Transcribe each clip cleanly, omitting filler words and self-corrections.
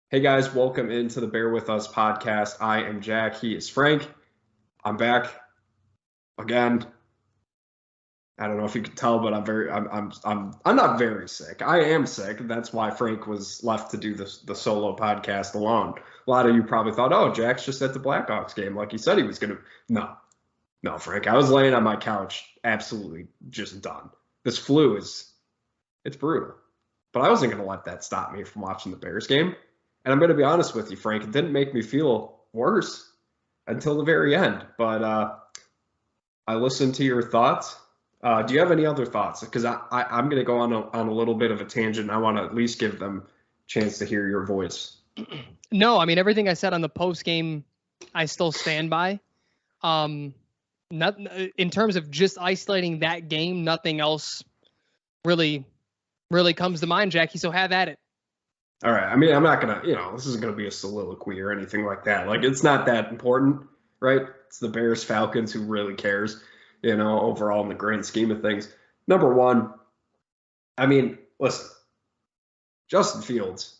Hey guys, welcome into the Bear With Us podcast. I am Jack. He is Frank. I'm back again. I don't know if you can tell, but I'm not very sick. I am sick. That's why Frank was left to do the solo podcast alone. A lot of you probably thought, oh, Jack's just at the Blackhawks game, like he said he was gonna. No, Frank. I was laying on my couch, absolutely just done. This flu it's brutal, but I wasn't gonna let that stop me from watching the Bears game. And I'm going to be honest with you, Frank, it didn't make me feel worse until the very end. But I listened to your thoughts. Do you have any other thoughts? Because I'm going to go on a little bit of a tangent. I want to at least give them a chance to hear your voice. No, I mean, everything I said on the post game, I still stand by. Not in terms of just isolating that game, nothing else really comes to mind, Jackie. So have at it. All right. I mean, I'm not going to, this isn't going to be a soliloquy or anything like that. Like, it's not that important, right? It's the Bears Falcons who really cares, overall in the grand scheme of things. Number one, I mean, listen, Justin Fields.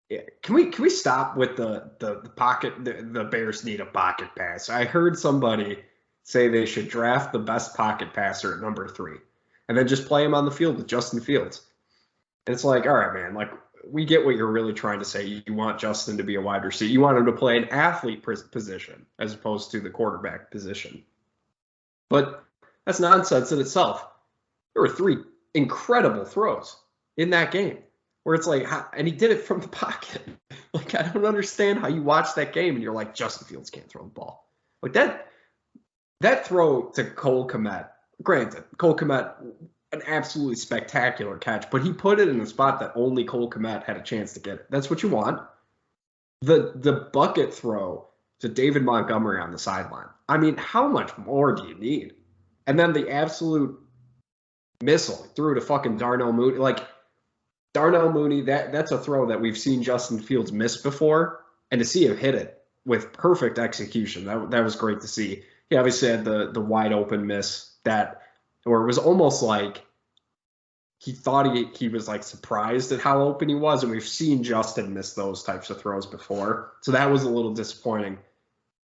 Yeah, can we stop with the pocket? The Bears need a pocket pass. I heard somebody say they should draft the best pocket passer at number 3, and then just play him on the field with Justin Fields. And it's like, all right, man, like, we get what you're really trying to say. You want Justin to be a wide receiver. You want him to play an athlete position as opposed to the quarterback position. But that's nonsense in itself. There were 3 incredible throws in that game where it's like, and he did it from the pocket. Like, I don't understand how you watch that game and you're like, Justin Fields can't throw the ball. Like that throw to Cole Kmet, granted, Cole Kmet, an absolutely spectacular catch, but he put it in a spot that only Cole Kmet had a chance to get it. That's what you want. The bucket throw to David Montgomery on the sideline. I mean, how much more do you need? And then the absolute missile threw to fucking Darnell Mooney. Like, Darnell Mooney, that's a throw that we've seen Justin Fields miss before, and to see him hit it with perfect execution, that was great to see. He obviously had the wide open miss or it was almost like he thought he was like surprised at how open he was. And we've seen Justin miss those types of throws before. So that was a little disappointing.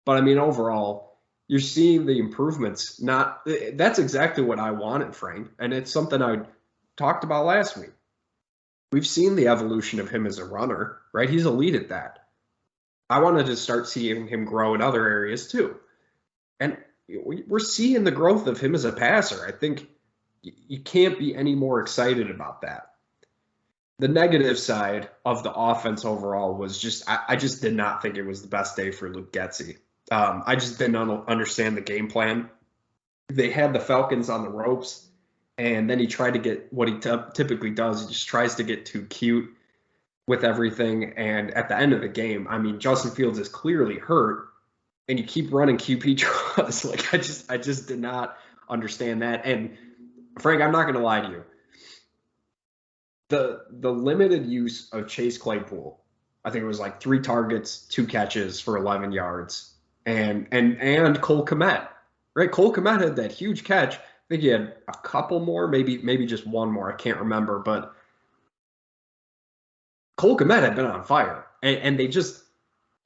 But I mean, overall, you're seeing the improvements. That's exactly what I wanted, Frank. And it's something I talked about last week. We've seen the evolution of him as a runner, right? He's elite at that. I wanted to start seeing him grow in other areas too. And we're seeing the growth of him as a passer. I think you can't be any more excited about that. The negative side of the offense overall was I just did not think it was the best day for Luke Getsy. I just didn't understand the game plan. They had the Falcons on the ropes, and then he tried to get what he typically does. He just tries to get too cute with everything. And at the end of the game, I mean, Justin Fields is clearly hurt, and you keep running QP draws. Like, I just did not understand that. And Frank, I'm not going to lie to you. The limited use of Chase Claypool, I think it was like 3 targets, 2 catches for 11 yards, and Cole Kmet, right? Cole Kmet had that huge catch. I think he had a couple more, maybe just one more. I can't remember, but Cole Kmet had been on fire, and they just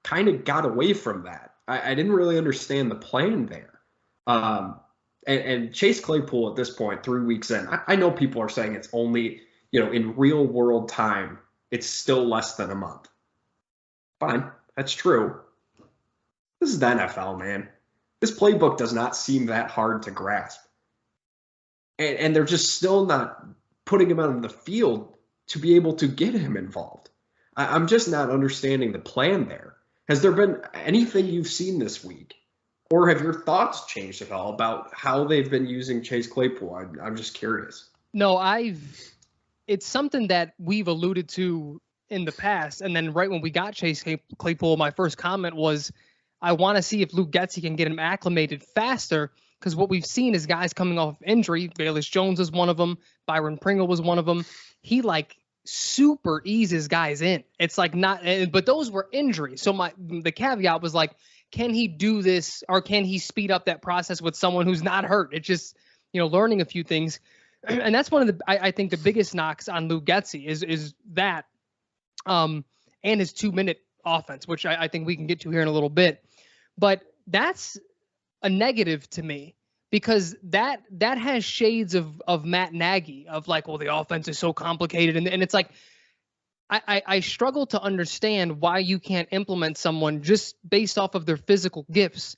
kind of got away from that. I didn't really understand the plan there. And Chase Claypool at this point, 3 weeks in, I know people are saying it's only, in real world time, it's still less than a month. Fine, that's true. This is the NFL, man. This playbook does not seem that hard to grasp. And they're just still not putting him on the field to be able to get him involved. I'm just not understanding the plan there. Has there been anything you've seen this week? Or have your thoughts changed at all about how they've been using Chase Claypool? I'm just curious. No, it's something that we've alluded to in the past. And then right when we got Chase Claypool, my first comment was, I want to see if Luke Getsy can get him acclimated faster, because what we've seen is guys coming off of injury. Velus Jones is one of them. Byron Pringle was one of them. He super eases guys in. It's like not, but those were injuries. So the caveat was like, can he do this, or can he speed up that process with someone who's not hurt? It's just, learning a few things. And that's one of the, I think the biggest knocks on Luke Getsy is that, and his 2-minute offense, which I think we can get to here in a little bit. But that's a negative to me, because that has shades of Matt Nagy, of like, well, the offense is so complicated. And it's like, I struggle to understand why you can't implement someone just based off of their physical gifts.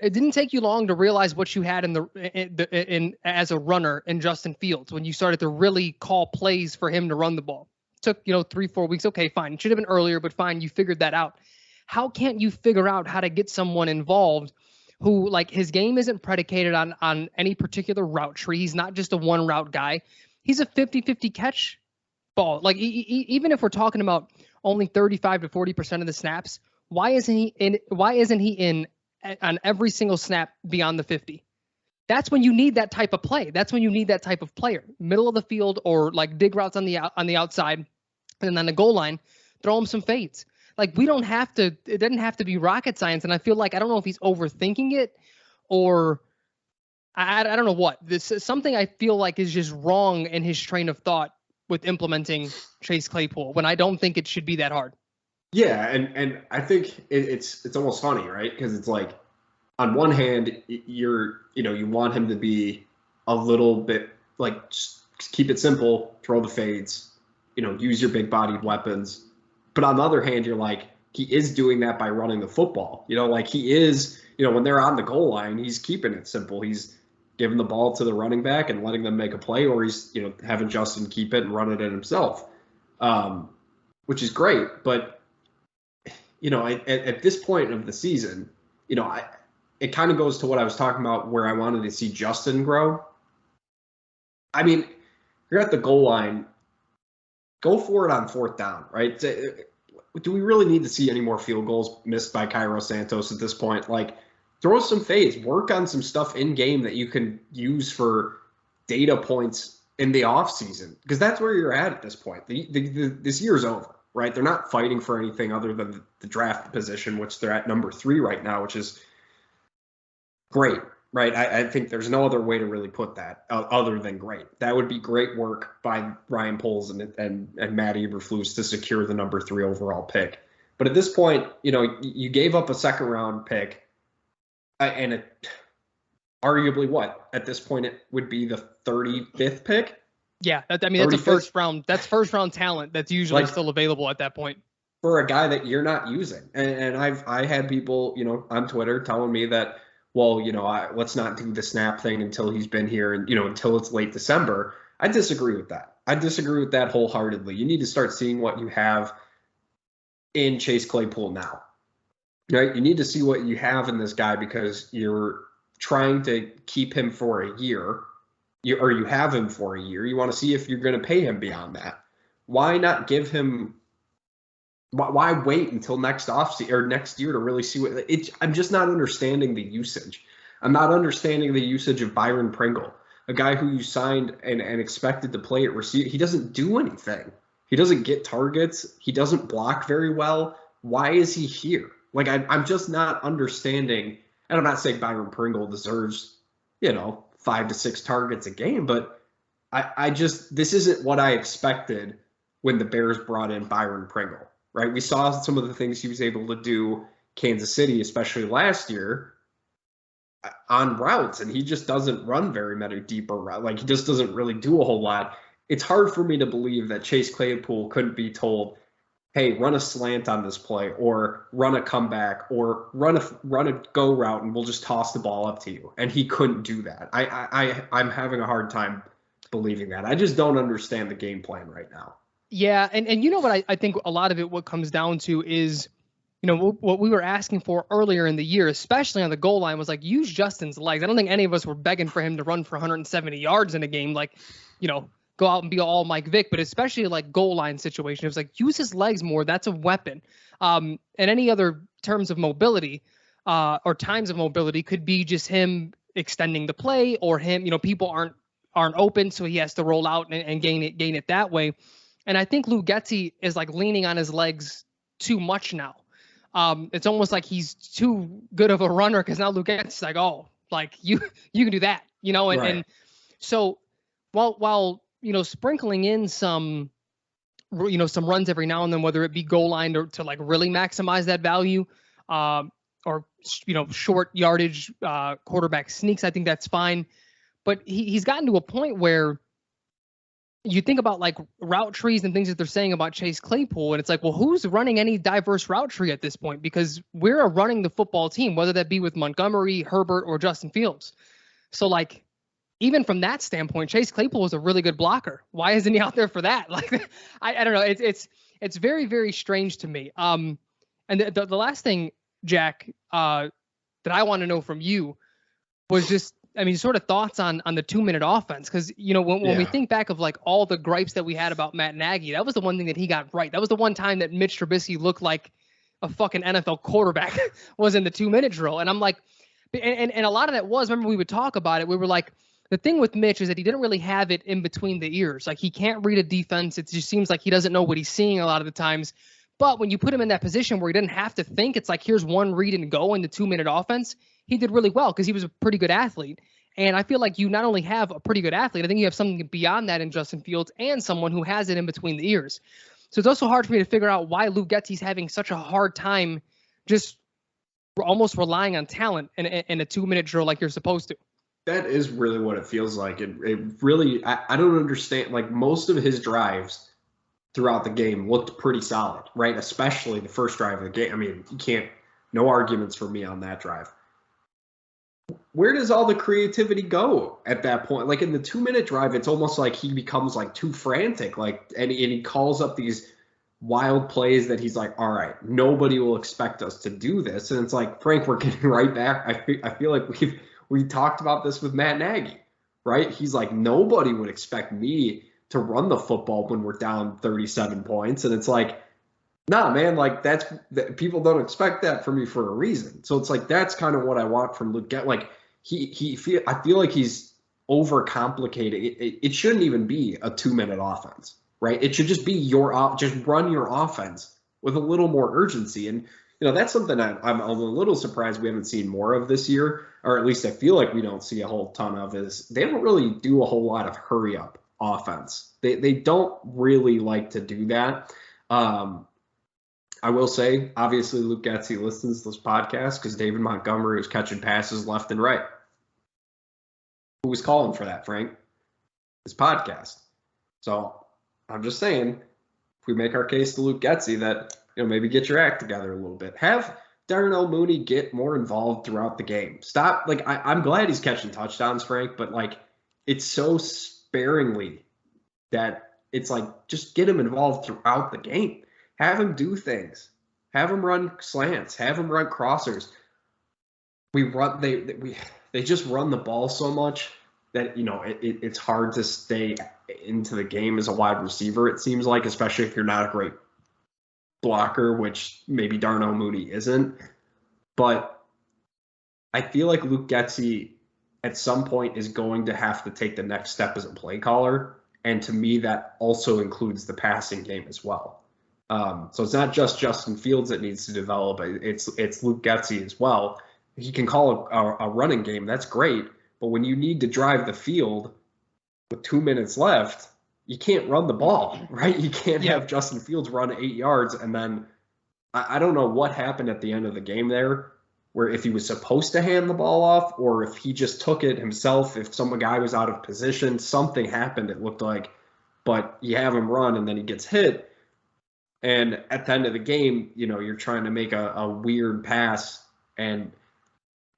It didn't take you long to realize what you had in as a runner in Justin Fields when you started to really call plays for him to run the ball. It took 3-4 weeks. Okay, fine. It should have been earlier, but fine. You figured that out. How can't you figure out how to get someone involved who, like, his game isn't predicated on any particular route tree? He's not just a one route guy. He's a 50-50 catch ball. Like, even if we're talking about only 35 to 40% of the snaps, why isn't he in on every single snap beyond the 50? That's when you need that type of play. That's when you need that type of player, middle of the field, or like dig routes on the outside, and then on the goal line, throw him some fades. Like, we don't have to. It doesn't have to be rocket science. And I feel like, I don't know if he's overthinking it, or I don't know what. This is something I feel like is just wrong in his train of thought with implementing Chase Claypool, when I don't think it should be that hard. Yeah, and I think it's almost funny, right? Because it's like, on one hand, you want him to be a little bit like, just keep it simple, throw the fades, use your big bodied weapons. But on the other hand, you're like, he is doing that by running the football. Like, he is, when they're on the goal line, he's keeping it simple. He's giving the ball to the running back and letting them make a play, or he's, having Justin keep it and run it in himself, which is great. But, at this point of the season, it kind of goes to what I was talking about, where I wanted to see Justin grow. I mean, you're at the goal line, go for it on 4th down, right? Do we really need to see any more field goals missed by Cairo Santos at this point? Like, throw some fades, work on some stuff in game that you can use for data points in the offseason, because that's where you're at this point. This year's over, right? They're not fighting for anything other than the draft position, which they're at number 3 right now, which is great, right? I think there's no other way to really put that other than great. That would be great work by Ryan Poles and Matt Eberflus to secure the number 3 overall pick. But at this point, you gave up a 2nd round pick, and it arguably, what, at this point, it would be the 35th pick. Yeah, that's a first round. That's first round talent that's usually still available at that point for a guy that you're not using. And I had people, on Twitter telling me that, well, let's not do the snap thing until he's been here, and until it's late December. I disagree with that. I disagree with that wholeheartedly. You need to start seeing what you have in Chase Claypool now, right? You need to see what you have in this guy, because you're trying to keep him for a year, or you have him for a year. You want to see if you're going to pay him beyond that. Why not give him? Why wait until next offseason or next year to really see what it's? I'm just not understanding the usage. I'm not understanding the usage of Byron Pringle, a guy who you signed and expected to play at receiver. He doesn't do anything. He doesn't get targets. He doesn't block very well. Why is he here? Like, I'm just not understanding. And I'm not saying Byron Pringle deserves, 5 to 6 targets a game, but I just, this isn't what I expected when the Bears brought in Byron Pringle, right? We saw some of the things he was able to do Kansas City, especially last year, on routes, and he just doesn't run very many deeper routes. Like, he just doesn't really do a whole lot. It's hard for me to believe that Chase Claypool couldn't be told, hey, run a slant on this play, or run a comeback, or run a go route, and we'll just toss the ball up to you. And he couldn't do that. I'm having a hard time believing that. I just don't understand the game plan right now. Yeah, and you know what I think a lot of it, what comes down to is, what we were asking for earlier in the year, especially on the goal line, was like, use Justin's legs. I don't think any of us were begging for him to run for 170 yards in a game, like, go out and be all Mike Vick, but especially like goal line situation, it was like, use his legs more. That's a weapon. And any other terms of mobility or times of mobility could be just him extending the play, or him, people aren't open, so he has to roll out and gain it that way. And I think Luke Getsy is like leaning on his legs too much now. It's almost like he's too good of a runner, because now Luke Getsy's like, oh, like you can do that, and so while sprinkling in some some runs every now and then, whether it be goal line or to like really maximize that value, or short yardage quarterback sneaks. I think that's fine, but he's gotten to a point where you think about like route trees and things that they're saying about Chase Claypool, and it's like, well, who's running any diverse route tree at this point? Because we're running the football team, whether that be with Montgomery, Herbert, or Justin Fields. So like, even from that standpoint, Chase Claypool is a really good blocker. Why isn't he out there for that? Like, I don't know. It's very, very strange to me. And the last thing, Jack, that I want to know from you was just, sort of thoughts on the 2-minute offense. Because, when we think back of like all the gripes that we had about Matt Nagy, that was the one thing that he got right. That was the one time that Mitch Trubisky looked like a fucking NFL quarterback was in the 2-minute drill. And I'm like, and a lot of that was, remember we would talk about it. We were like, the thing with Mitch is that he didn't really have it in between the ears. Like, he can't read a defense. It just seems like he doesn't know what he's seeing a lot of the times. But when you put him in that position where he didn't have to think, it's like, here's one read and go in the 2-minute offense, he did really well because he was a pretty good athlete. And I feel like you not only have a pretty good athlete, I think you have something beyond that in Justin Fields and someone who has it in between the ears. So it's also hard for me to figure out why Luke Getsy's having such a hard time just almost relying on talent in a 2-minute drill like you're supposed to. That is really what it feels like. It really, I don't understand. Like, most of his drives throughout the game looked pretty solid, right? Especially the first drive of the game. No arguments for me on that drive. Where does all the creativity go at that point? Like, in the 2-minute drive, it's almost like he becomes like too frantic, and he calls up these wild plays that he's like, all right, nobody will expect us to do this. And it's like, Frank, we're getting right back. I feel like we talked about this with Matt Nagy, right? He's like, nobody would expect me to run the football when we're down 37 points. And it's like, nah, man, like people don't expect that from me for a reason. So it's like, that's kind of what I want from Luke Getsy. Like, I feel like he's overcomplicated. It shouldn't even be a 2-minute offense, right? It should just be just run your offense with a little more urgency. And, that's something I'm a little surprised we haven't seen more of this year, or at least I feel like we don't see a whole ton of, is they don't really do a whole lot of hurry up offense. They don't really like to do that. I will say, obviously, Luke Getsy listens to this podcast because David Montgomery was catching passes left and right. Who was calling for that, Frank? This podcast. So I'm just saying, if we make our case to Luke Getsy that, maybe get your act together a little bit. Have Darnell Mooney get more involved throughout the game. Stop. Like, I'm glad he's catching touchdowns, Frank, but like, it's so sparingly that it's like, just get him involved throughout the game. Have him do things. Have him run slants. Have him run crossers. They just run the ball so much that, it's hard to stay into the game as a wide receiver, it seems like, especially if you're not a great blocker, which maybe Darnell Mooney isn't. But I feel like Luke Getsy at some point is going to have to take the next step as a play caller. And to me, that also includes the passing game as well. So it's not just Justin Fields that needs to develop. It's Luke Getsy as well. He can call a running game. That's great. But when you need to drive the field with 2 minutes left, you can't run the ball, right? You can't have Justin Fields run 8 yards. And then I don't know what happened at the end of the game there, where if he was supposed to hand the ball off or if he just took it himself, if some guy was out of position, something happened, it looked like. But you have him run and then he gets hit. And at the end of the game, you're trying to make a weird pass. And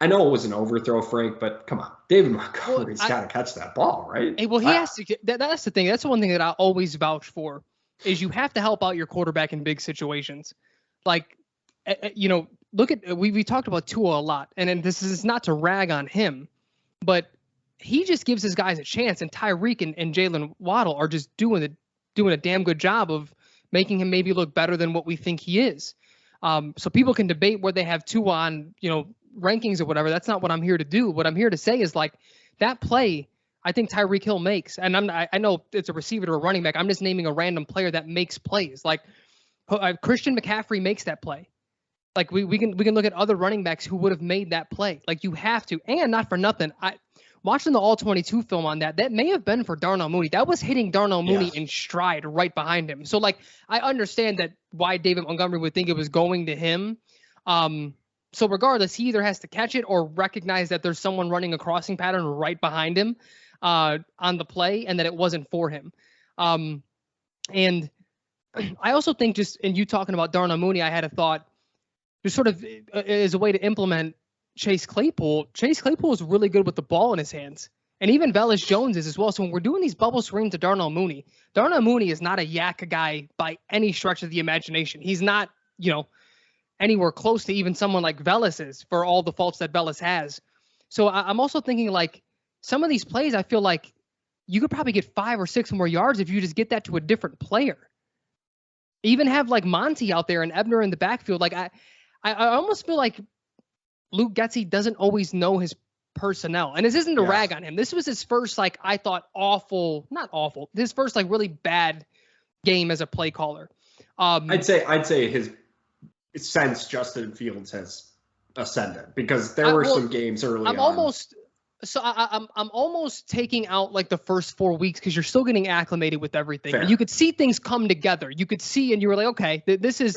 I know it was an overthrow, Frank, but come on. David Montgomery's got to catch that ball, right? He has to. That's the thing. That's the one thing that I always vouch for, is you have to help out your quarterback in big situations. Like, look at, we talked about Tua a lot, and this is not to rag on him, but he just gives his guys a chance, and Tyreek and Jalen Waddle are just doing a damn good job of making him maybe look better than what we think he is. So people can debate where they have Tua on, rankings or whatever. That's not what I'm here to do. What I'm here to say is, like, that play, I think Tyreek Hill makes, and I know it's a receiver or a running back. I'm just naming a random player that makes plays. Like, Christian McCaffrey makes that play. Like, we can look at other running backs who would have made that play. Like, you have to, and not for nothing. watching the All-22 film on that may have been for Darnell Mooney. That was hitting Darnell Mooney in stride right behind him. So, like, I understand that why David Montgomery would think it was going to him. So regardless, he either has to catch it or recognize that there's someone running a crossing pattern right behind him on the play and that it wasn't for him. And I also think just in you talking about Darnell Mooney, I had a thought just sort of as a way to implement Chase Claypool. Chase Claypool is really good with the ball in his hands. And even Velus Jones is as well. So when we're doing these bubble screens to Darnell Mooney is not a yak guy by any stretch of the imagination. He's not, anywhere close to even someone like Velus is for all the faults that Velus has. So I'm also thinking like some of these plays, I feel like you could probably get 5 or 6 more yards if you just get that to a different player. Even have like Monty out there and Ebner in the backfield. Like I almost feel like Luke Getsy doesn't always know his personnel. And this isn't a rag on him. This was his first, like, I thought his first like really bad game as a play caller. I'd say his since Justin Fields has ascended, because there were some games early on. I'm almost taking out like the first 4 weeks because you're still getting acclimated with everything. And you could see things come together. You could see, and you were like, okay,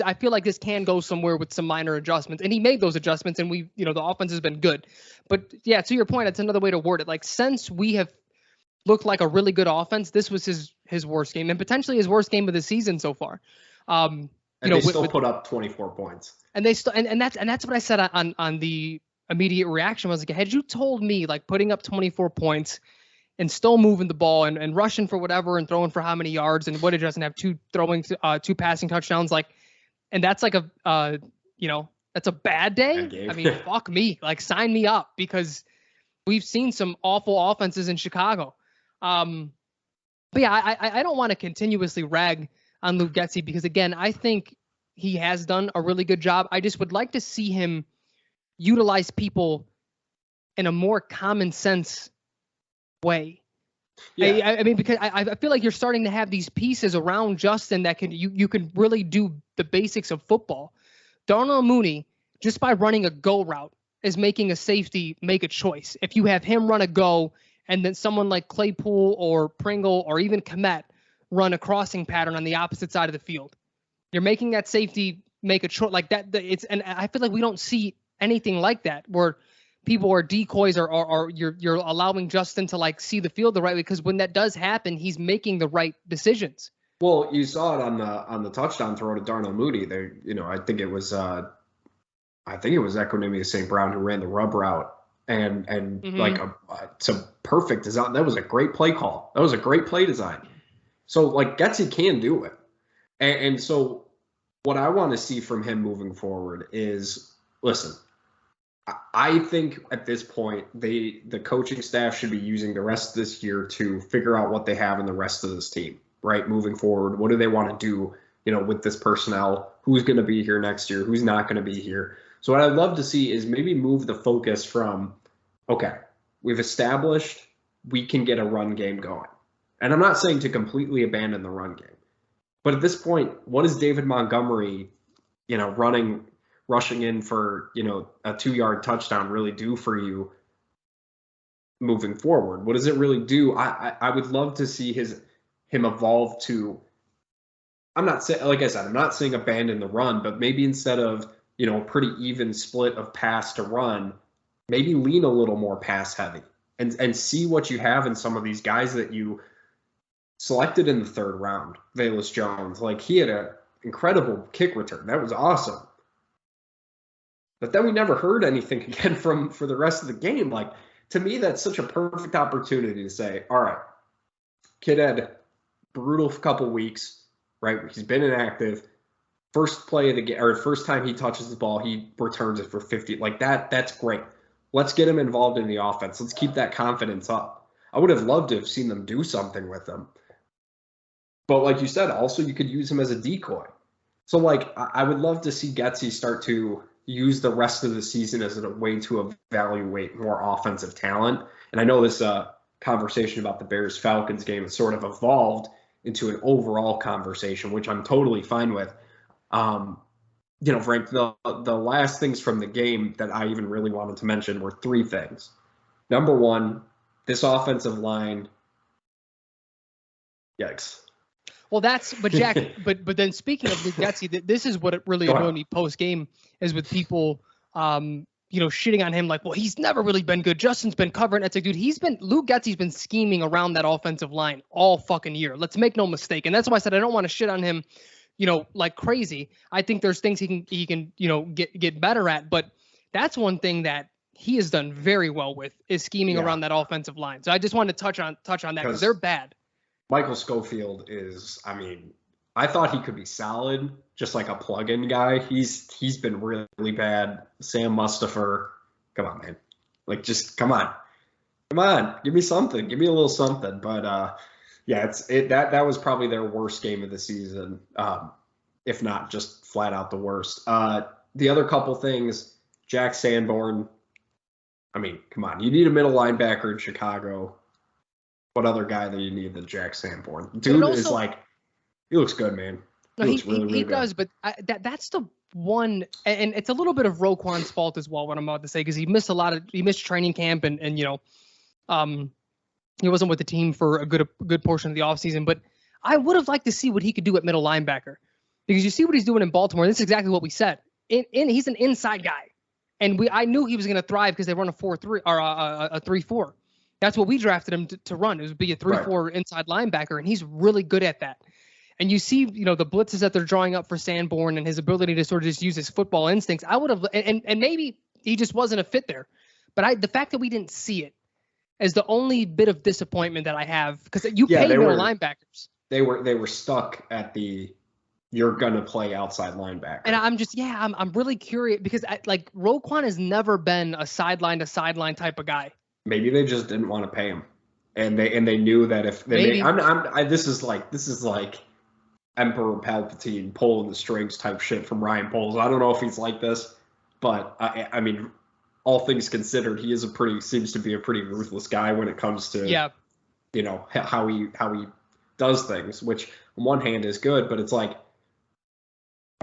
I feel like this can go somewhere with some minor adjustments. And he made those adjustments, and the offense has been good. But yeah, to your point, it's another way to word it. Like, since we have looked like a really good offense, this was his worst game, and potentially his worst game of the season so far. They still put up 24 points. And they still, and that's what I said on the immediate reaction was like, had you told me like putting up 24 points and still moving the ball and rushing for whatever and throwing for how many yards and Woody doesn't have two passing touchdowns, like, and that's like that's a bad day. I mean, fuck me, like, sign me up, because we've seen some awful offenses in Chicago. But yeah, I don't want to continuously rag on Luke Getsy, because again, I think he has done a really good job. I just would like to see him utilize people in a more common sense way. Yeah. I mean, because I feel like you're starting to have these pieces around Justin that you can really do the basics of football. Darnell Mooney, just by running a go route, is making a safety make a choice. If you have him run a go, and then someone like Claypool or Pringle or even Kmet run a crossing pattern on the opposite side of the field, you're making that safety make a choice like that. And I feel like we don't see anything like that, where people are decoys or you're allowing Justin to like see the field the right way, because when that does happen, he's making the right decisions. Well, you saw it on the touchdown throw to Darnell Mooney. There, I think it was Equanimeous St. Brown who ran the rub route, and like it's a perfect design. That was a great play call. That was a great play design. So like Getsy can do it, and so what I want to see from him moving forward is, listen, I think at this point, the coaching staff should be using the rest of this year to figure out what they have in the rest of this team, right? Moving forward, what do they want to do, with this personnel? Who's going to be here next year? Who's not going to be here? So what I'd love to see is maybe move the focus from, okay, we've established we can get a run game going. And I'm not saying to completely abandon the run game. But at this point, what is David Montgomery, rushing in for, a 2-yard touchdown really do for you moving forward? What does it really do? I would love to see him evolve to, I'm not saying abandon the run, but maybe instead of, a pretty even split of pass to run, maybe lean a little more pass heavy and see what you have in some of these guys that you selected in the 3rd round. Velus Jones, like, he had an incredible kick return. That was awesome. But then we never heard anything again for the rest of the game. Like, to me, that's such a perfect opportunity to say, all right, kid had brutal couple weeks, right? He's been inactive. First play of the game, or first time he touches the ball, he returns it for 50. Like, that's great. Let's get him involved in the offense. Let's keep that confidence up. I would have loved to have seen them do something with him. But like you said, also you could use him as a decoy. So, like, I would love to see Getsy start to use the rest of the season as a way to evaluate more offensive talent. And I know this conversation about the Bears-Falcons game has sort of evolved into an overall conversation, which I'm totally fine with. Frank, the last things from the game that I even really wanted to mention were 3 things. Number one, this offensive line, yikes. Well, but Jack, but then speaking of Luke Getsy, this is what it really annoyed me post game is with people, shitting on him like, well, he's never really been good. Justin's been covering. It's like, dude, Luke Getsy's been scheming around that offensive line all fucking year. Let's make no mistake. And that's why I said I don't want to shit on him, like crazy. I think there's things he can get better at, but that's one thing that he has done very well with is scheming around that offensive line. So I just wanted to touch on that because they're bad. Michael Schofield is, I thought he could be solid, just like a plug-in guy. He's been really bad. Sam Mustipher, come on, man. Like, just come on. Give me something. Give me a little something. But that was probably their worst game of the season, if not just flat out the worst. The other couple things, Jack Sanborn. Come on. You need a middle linebacker in Chicago. What other guy do you need than Jack Sanborn? Dude also, is like, he looks good, man. He does, but that's the one, and it's a little bit of Roquan's fault as well. What I'm about to say, because he missed training camp, and he wasn't with the team for a good portion of the offseason. But I would have liked to see what he could do at middle linebacker, because you see what he's doing in Baltimore. This is exactly what we said. He's an inside guy, and I knew he was going to thrive because they run a 4-3 or a 3-4. That's what we drafted him to run. It would be a 3-4 inside linebacker, and he's really good at that. And you see, the blitzes that they're drawing up for Sanborn and his ability to sort of just use his football instincts. I would have, and maybe he just wasn't a fit there. But the fact that we didn't see it is the only bit of disappointment that I have, because you pay more linebackers. They were stuck at you're gonna play outside linebacker. And I'm really curious because Roquan has never been a sideline to sideline type of guy. Maybe they just didn't want to pay him, and they knew that if they this is like Emperor Palpatine pulling the strings type shit from Ryan Poles. I don't know if he's like this, but all things considered, he seems to be a pretty ruthless guy when it comes to how he does things, which on one hand is good, but it's like,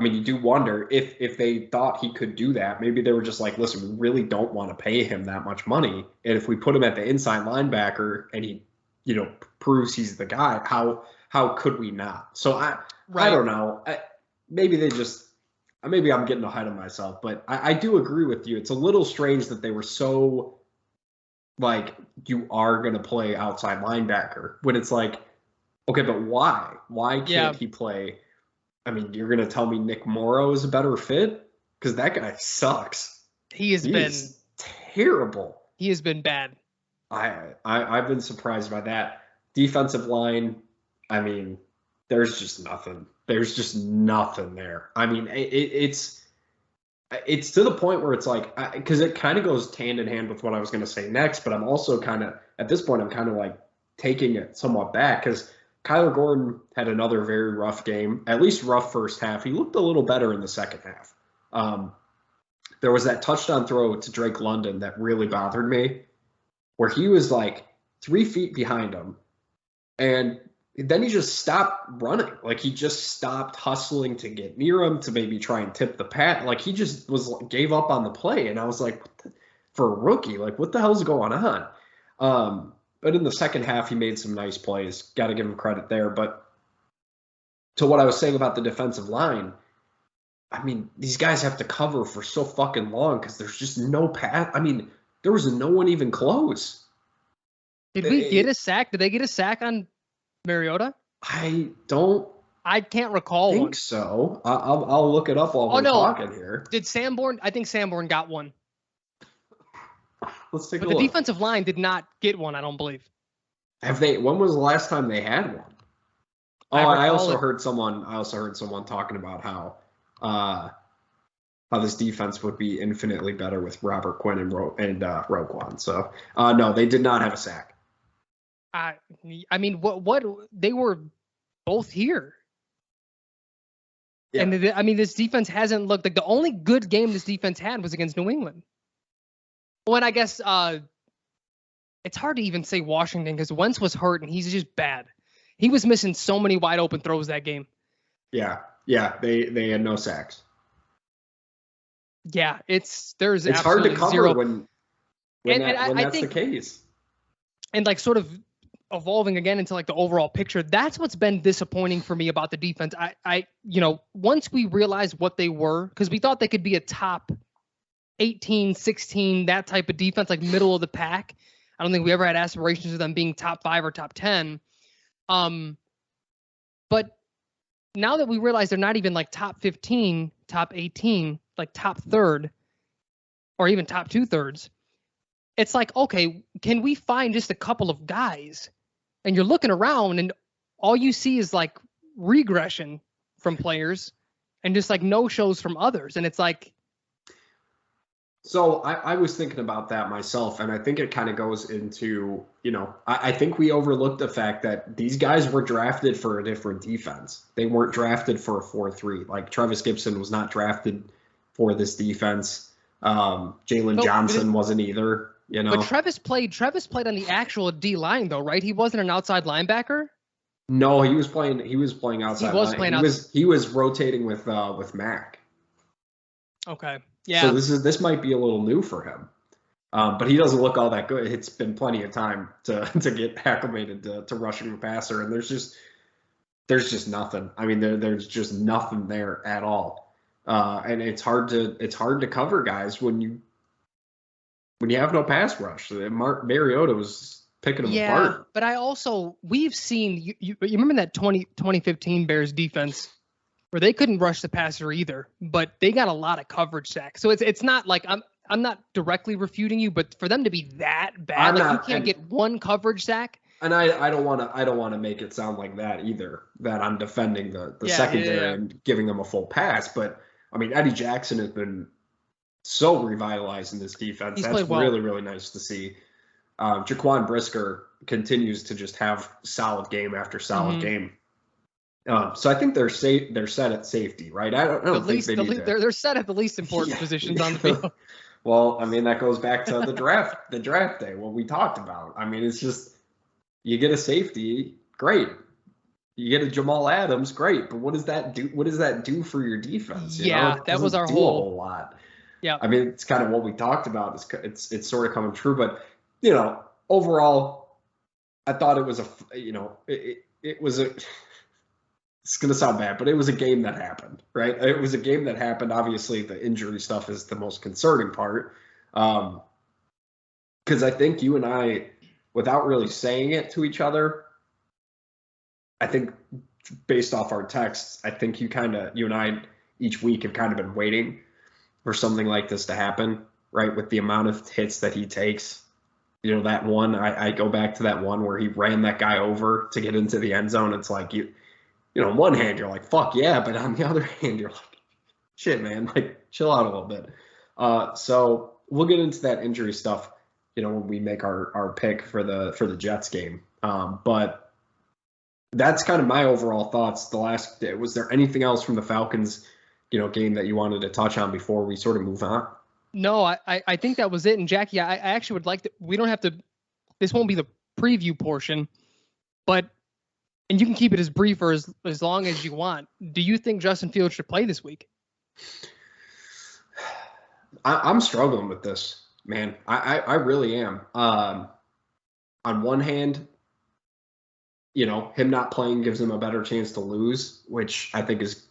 you do wonder if they thought he could do that. Maybe they were just like, listen, we really don't want to pay him that much money. And if we put him at the inside linebacker and he, proves he's the guy, how could we not? So I don't know. Maybe I'm getting ahead of myself, but I do agree with you. It's a little strange that they were so like, you are going to play outside linebacker when it's like, okay, but why? Why can't he play? You're going to tell me Nick Morrow is a better fit? Because that guy sucks. He's been terrible. He has been bad. I've been surprised by that. Defensive line, there's just nothing. There's just nothing there. It's to the point where it's like, because it kind of goes hand in hand with what I was going to say next, but I'm also at this point, I'm kind of like taking it somewhat back, because Kyler Gordon had another very rough game, at least rough first half. He looked a little better in the second half. There was that touchdown throw to Drake London that really bothered me, where he was like 3 feet behind him, and then he just stopped running. Like, he just stopped hustling to get near him, to maybe try and tip the pat. Like, he just gave up on the play, and I was like, for a rookie, like, what the hell's going on? But in the second half, he made some nice plays. Got to give him credit there. But to what I was saying about the defensive line, these guys have to cover for so fucking long because there's just no path. There was no one even close. Did we get a sack? Did they get a sack on Mariota? I can't recall think one. So. I'll look it up while we're talking here. Did Sanborn? I think Sanborn got one. Let's take a look. But the defensive line did not get one, I don't believe. Have they? When was the last time they had one? Oh, I also heard someone talking about how this defense would be infinitely better with Robert Quinn and Roquan. So no, they did not have a sack. What they were both here. Yeah. And this defense hasn't looked like the only good game this defense had was against New England. Well, and I guess it's hard to even say Washington because Wentz was hurt and he's just bad. He was missing so many wide open throws that game. Yeah, they had no sacks. Yeah, it's hard to cover zero. when that's the case. and like sort of evolving again into like the overall picture. That's what's been disappointing for me about the defense. I once we realized what they were, because we thought they could be a top 18, 16, that type of defense, like middle of the pack. I don't think we ever had aspirations of them being top 5 or top 10. But now that we realize they're not even like top 15, top 18, like top third, or even top 2/3, it's like, okay, can we find just a couple of guys? And you're looking around and all you see is like regression from players and just like no shows from others. And it's like, so I was thinking about that myself, and I think it kind of goes into, I think we overlooked the fact that these guys were drafted for a different defense. They weren't drafted for a 4-3. Like Trevis Gipson was not drafted for this defense. Jalen Johnson wasn't either. But Trevis played on the actual D line though, right? He wasn't an outside linebacker. No, he was playing outside. He was rotating with Mac. Okay. Yeah. So this might be a little new for him. But he doesn't look all that good. It's been plenty of time to get acclimated to rushing the passer, and there's just nothing. I mean, there's just nothing there at all. And it's hard to cover guys when you have no pass rush. Mark Mariota was picking them apart. Yeah, but we've seen you remember that 2015 Bears defense where they couldn't rush the passer either, but they got a lot of coverage sacks. So it's not like I'm not directly refuting you, but for them to be that bad, you can't get one coverage sack. And I don't want to make it sound like that either, that I'm defending the secondary and giving them a full pass. But I mean, Eddie Jackson has been so revitalized in this defense. That's really, really nice to see. Jaquan Brisker continues to just have solid game after solid game. So I think they're set at safety, right? I don't think they're set at the least important positions on the field. Well, I mean, that goes back to the draft day, what we talked about. I mean, it's just, you get a safety, great. You get a Jamal Adams, great. But what does that do? What does that do for your defense? That was our whole lot. Yeah. I mean, it's kind of what we talked about. It's sort of coming true, but overall, I thought it was it was a. It's going to sound bad, but it was a game that happened, right? It was a game that happened. Obviously, the injury stuff is the most concerning part. Because I think you and I, without really saying it to each other, I think based off our texts, I think you and I each week have kind of been waiting for something like this to happen, right? With the amount of hits that he takes. That one, I go back to that one where he ran that guy over to get into the end zone. It's like on one hand, you're like, fuck yeah. But on the other hand, you're like, shit, man, like chill out a little bit. So we'll get into that injury stuff, when we make our pick for the Jets game. But that's kind of my overall thoughts. Was there anything else from the Falcons, game that you wanted to touch on before we sort of move on? No, I think that was it. And Jackie, I actually would like to, we don't have to, this won't be the preview portion, but and you can keep it as brief or as long as you want. Do you think Justin Fields should play this week? I'm struggling with this, man. I really am. On one hand, him not playing gives him a better chance to lose, which I think is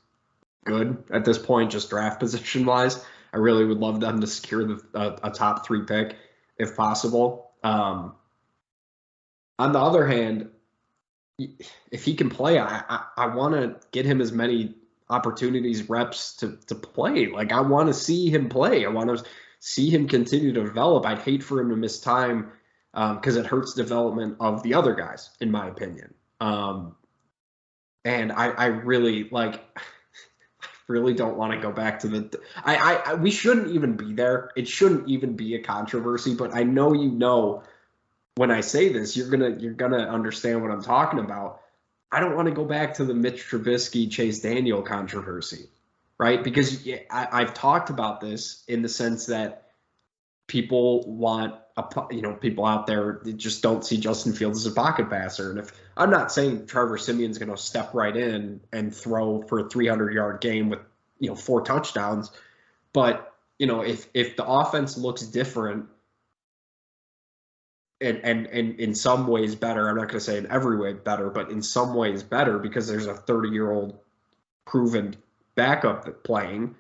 good at this point, just draft position wise. I really would love them to secure a top 3 pick if possible. On the other hand, if he can play, I want to get him as many opportunities, reps to play. Like, I want to see him play. I want to see him continue to develop. I'd hate for him to miss time because it hurts development of the other guys, in my opinion. And I really really don't want to go back to we shouldn't even be there. It shouldn't even be a controversy, but I know when I say this, you're gonna understand what I'm talking about. I don't want to go back to the Mitch Trubisky, Chase Daniel controversy, right? Because I've talked about this in the sense that people want people out there that just don't see Justin Fields as a pocket passer. And if I'm not saying Trevor Siemian's going to step right in and throw for a 300-yard game with 4 touchdowns, but if the offense looks different and in some ways better. I'm not going to say in every way better, but in some ways better because there's a 30-year-old proven backup playing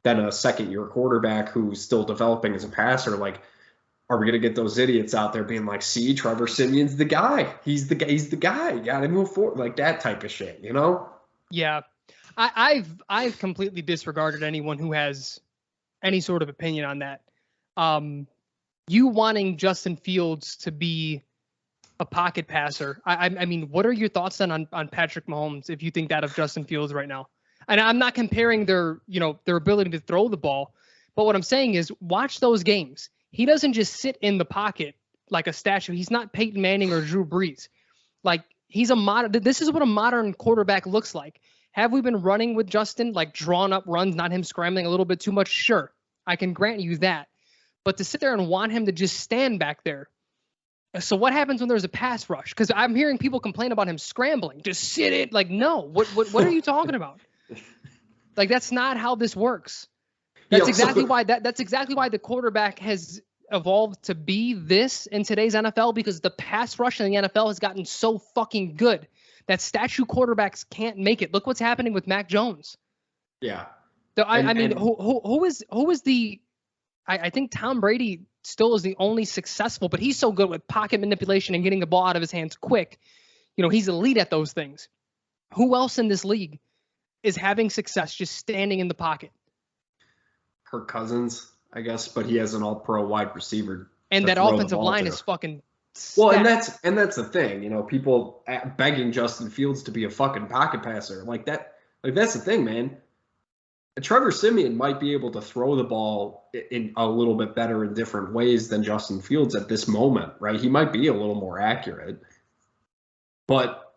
than a second-year quarterback who's still developing as a passer. Like, are we going to get those idiots out there being like, see, Trevor Siemian's the guy. He's the guy. You got to move forward. Like that type of shit, you know? Yeah. I've completely disregarded anyone who has any sort of opinion on that. You wanting Justin Fields to be a pocket passer. I mean, what are your thoughts then on Patrick Mahomes if you think that of Justin Fields right now? And I'm not comparing their ability to throw the ball, but what I'm saying is watch those games. He doesn't just sit in the pocket like a statue. He's not Peyton Manning or Drew Brees. Like he's this is what a modern quarterback looks like. Have we been running with Justin, like drawn up runs, not him scrambling a little bit too much? Sure, I can grant you that. But to sit there and want him to just stand back there. So what happens when there's a pass rush? Because I'm hearing people complain about him scrambling. Just sit it. Like, no. What are you talking about? Like, that's not how this works. That's exactly why the quarterback has evolved to be this in today's NFL, because the pass rush in the NFL has gotten so fucking good that statue quarterbacks can't make it. Look what's happening with Mac Jones. Yeah. So who is the? I think Tom Brady still is the only successful, but he's so good with pocket manipulation and getting the ball out of his hands quick. He's elite at those things. Who else in this league is having success just standing in the pocket? Kirk Cousins, I guess, but he has an all-pro wide receiver. And that offensive line is fucking stacked. Well, and that's the thing. People begging Justin Fields to be a fucking pocket passer like that. Like that's the thing, man. Trevor Siemian might be able to throw the ball in a little bit better in different ways than Justin Fields at this moment, right? He might be a little more accurate. But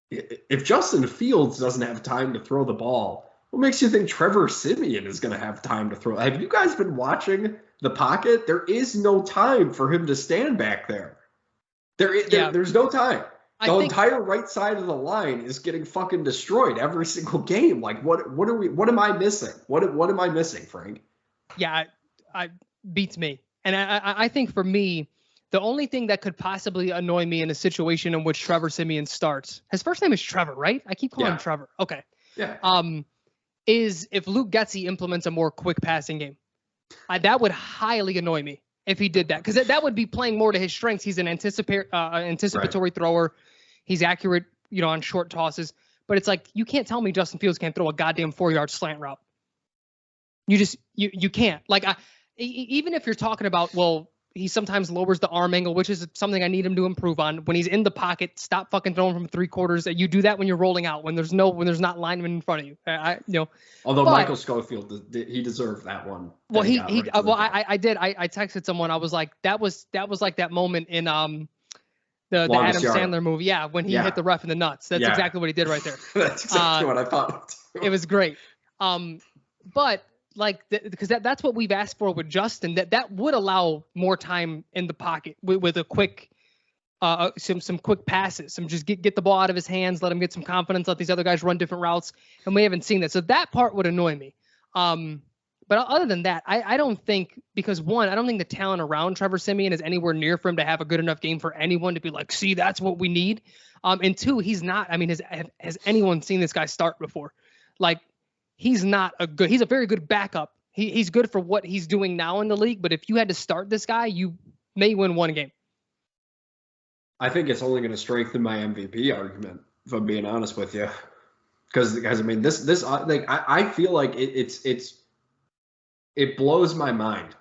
if Justin Fields doesn't have time to throw the ball, what makes you think Trevor Siemian is going to have time to throw? Have you guys been watching the pocket? There is no time for him to stand back there. There's no time. The entire right side of the line is getting fucking destroyed every single game. Like, what am I missing? What am I missing, Frank? Yeah, I beats me. And I think for me, the only thing that could possibly annoy me in a situation in which Trevor Siemian starts, his first name is Trevor, right? I keep calling him Trevor. Okay. Yeah. Is if Luke Getsy implements a more quick passing game. That would highly annoy me if he did that, because that would be playing more to his strengths. He's an anticipatory thrower. He's accurate, on short tosses. But it's like, you can't tell me Justin Fields can't throw a goddamn 4-yard slant route. You can't. Like, even if you're talking about, well, he sometimes lowers the arm angle, which is something I need him to improve on. When he's in the pocket, stop fucking throwing from 3/4. You do that when you're rolling out, when there's not linemen in front of you. Although Michael Schofield, he deserved that one. Well, I did. I texted someone. I was like, that was like that moment in the Adam Sandler movie. Yeah, when he hit the ref in the nuts. That's exactly what he did right there. That's exactly what I thought. It was great. But like, because that's what we've asked for with Justin, that would allow more time in the pocket with a quick, some quick passes, some just get the ball out of his hands, let him get some confidence, let these other guys run different routes. And we haven't seen that. So that part would annoy me. But other than that, I don't think, because one, I don't think the talent around Trevor Siemian is anywhere near for him to have a good enough game for anyone to be like, see, that's what we need. And two, he's not, I mean, has anyone seen this guy start before? Like, he's a very good backup. He's good for what he's doing now in the league. But if you had to start this guy, you may win one game. I think it's only going to strengthen my MVP argument, if I'm being honest with you. Because I mean, this like, I feel like it blows my mind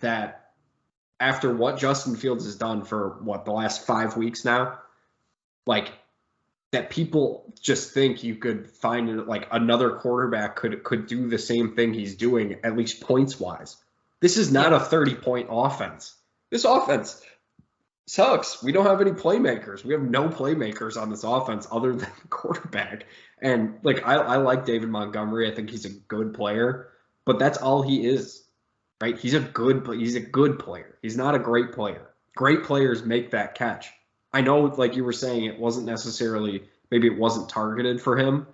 that after what Justin Fields has done for the last 5 weeks now, like, that people just think you could find like another quarterback could do the same thing he's doing, at least points wise. This is not a 30-point offense. This offense sucks. We don't have any playmakers. We have no playmakers on this offense other than the quarterback. And like, I like David Montgomery. I think he's a good player, but that's all he is, right? He's a good player. He's not a great player. Great players make that catch. I know, like you were saying, it wasn't necessarily, maybe it wasn't targeted for him,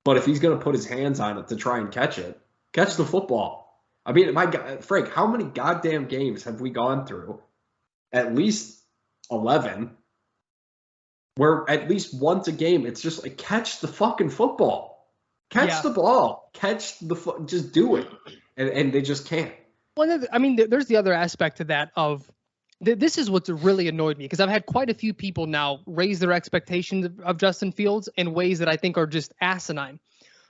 but if he's going to put his hands on it to try and catch the football. I mean, Frank, how many goddamn games have we gone through at least 11, where at least once a game, it's just like, catch the fucking football. Catch the ball. Catch the just do it. And they just can't. Well, I mean, there's the other aspect to that of this is what's really annoyed me, because I've had quite a few people now raise their expectations of Justin Fields in ways that I think are just asinine.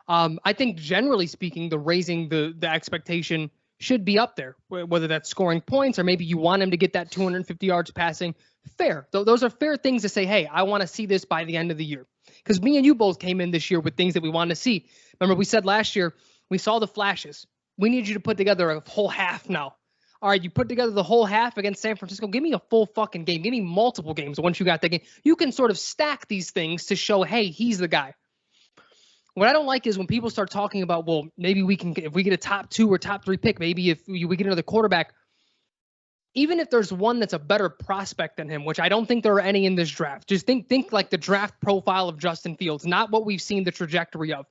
I think generally speaking, the raising the expectation should be up there, whether that's scoring points or maybe you want him to get that 250 yards passing. Fair. Those are fair things to say, hey, I want to see this by the end of the year. Because me and you both came in this year with things that we wanted to see. Remember, we said last year, we saw the flashes. We need you to put together a whole half now. All right, you put together the whole half against San Francisco. Give me a full fucking game. Give me multiple games once you got that game. You can sort of stack these things to show, hey, he's the guy. What I don't like is when people start talking about, well, maybe we can, if we get a top 2 or top 3 pick, maybe if we get another quarterback, even if there's one that's a better prospect than him, which I don't think there are any in this draft. Just think like the draft profile of Justin Fields, not what we've seen the trajectory of.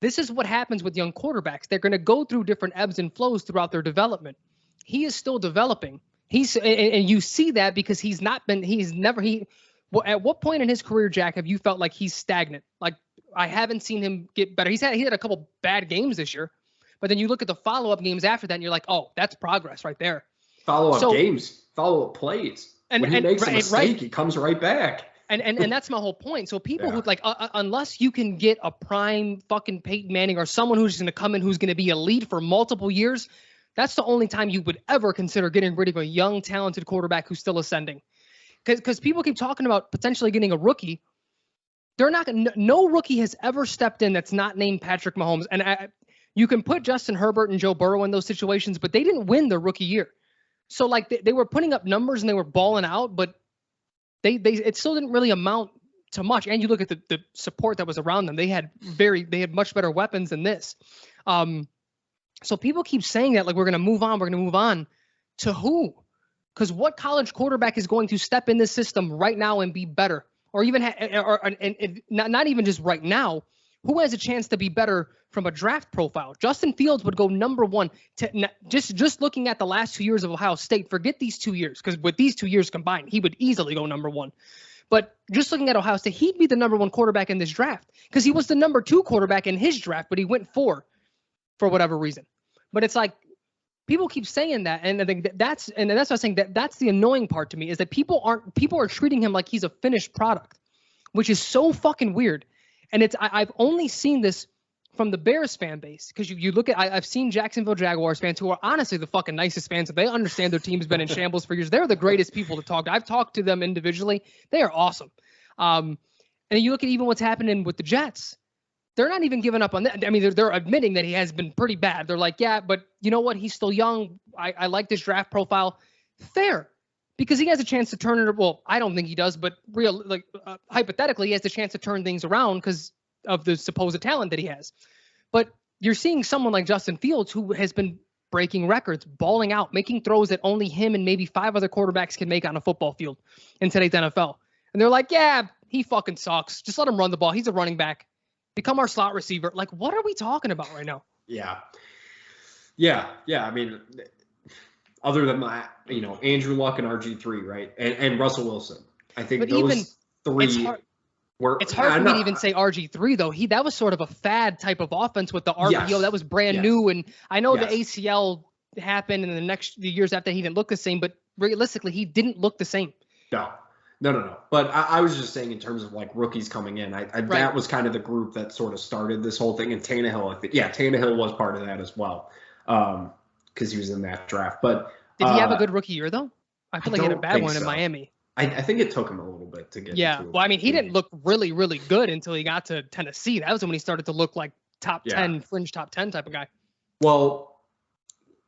This is what happens with young quarterbacks. They're going to go through different ebbs and flows throughout their development. He is still developing. And you see that because at what point in his career, Jack, have you felt like he's stagnant? Like, I haven't seen him get better. He had a couple bad games this year, but then you look at the follow-up games after that and you're like, oh, that's progress right there. Follow-up games, follow-up plays. When he makes a mistake, he comes right back. And that's my whole point. So people who unless you can get a prime fucking Peyton Manning or someone who's going to come in who's going to be elite for multiple years, that's the only time you would ever consider getting rid of a young, talented quarterback who's still ascending. Because people keep talking about potentially getting a rookie. No rookie has ever stepped in that's not named Patrick Mahomes. And you can put Justin Herbert and Joe Burrow in those situations, but they didn't win their rookie year. So like they were putting up numbers and they were balling out, but it still didn't really amount to much. And you look at the support that was around them; they had much better weapons than this. So people keep saying that like we're going to move on to who? Because what college quarterback is going to step in this system right now and be better, or even not even just right now? Who has a chance to be better from a draft profile? Justin Fields would go number 1. Just looking at the last 2 years of Ohio State, forget these 2 years, because with these 2 years combined, he would easily go number 1. But just looking at Ohio State, he'd be the number 1 quarterback in this draft because he was the number 2 quarterback in his draft, but he went 4 for whatever reason. But it's like people keep saying that, and I think that's what I'm saying. That's the annoying part to me is that people are treating him like he's a finished product, which is so fucking weird. And I've only seen this from the Bears fan base because you look at I've seen Jacksonville Jaguars fans who are honestly the fucking nicest fans. If they understand their team's been in shambles for years, they're the greatest people to talk to. I've talked to them individually. They are awesome. And you look at even what's happening with the Jets. They're not even giving up on that. I mean, they're admitting that he has been pretty bad. They're like, yeah, but you know what? He's still young. I like this draft profile. Fair. Because he has a chance to turn it. Well, I don't think he does, but hypothetically, he has the chance to turn things around because of the supposed talent that he has. But you're seeing someone like Justin Fields who has been breaking records, balling out, making throws that only him and maybe 5 other quarterbacks can make on a football field in today's NFL. And they're like, yeah, he fucking sucks. Just let him run the ball. He's a running back. Become our slot receiver. Like, what are we talking about right now? Yeah. I mean, other than Andrew Luck and RG3, right? And Russell Wilson. I think those 3 were. It's hard for me to even say RG3 though. That was sort of a fad type of offense with the RPO. Yes. That was brand new, and I know the ACL happened, and the years after he didn't look the same. But realistically, he didn't look the same. No. But I was just saying in terms of like rookies coming in, that was kind of the group that sort of started this whole thing. And Tannehill, I think, Tannehill was part of that as well, because he was in that draft. But did he have a good rookie year though? I feel like he had a bad one in Miami. I think it took him a little bit to get. Yeah, well, I mean, he didn't look really, really good until he got to Tennessee. That was when he started to look like top 10, fringe top 10 type of guy. Well,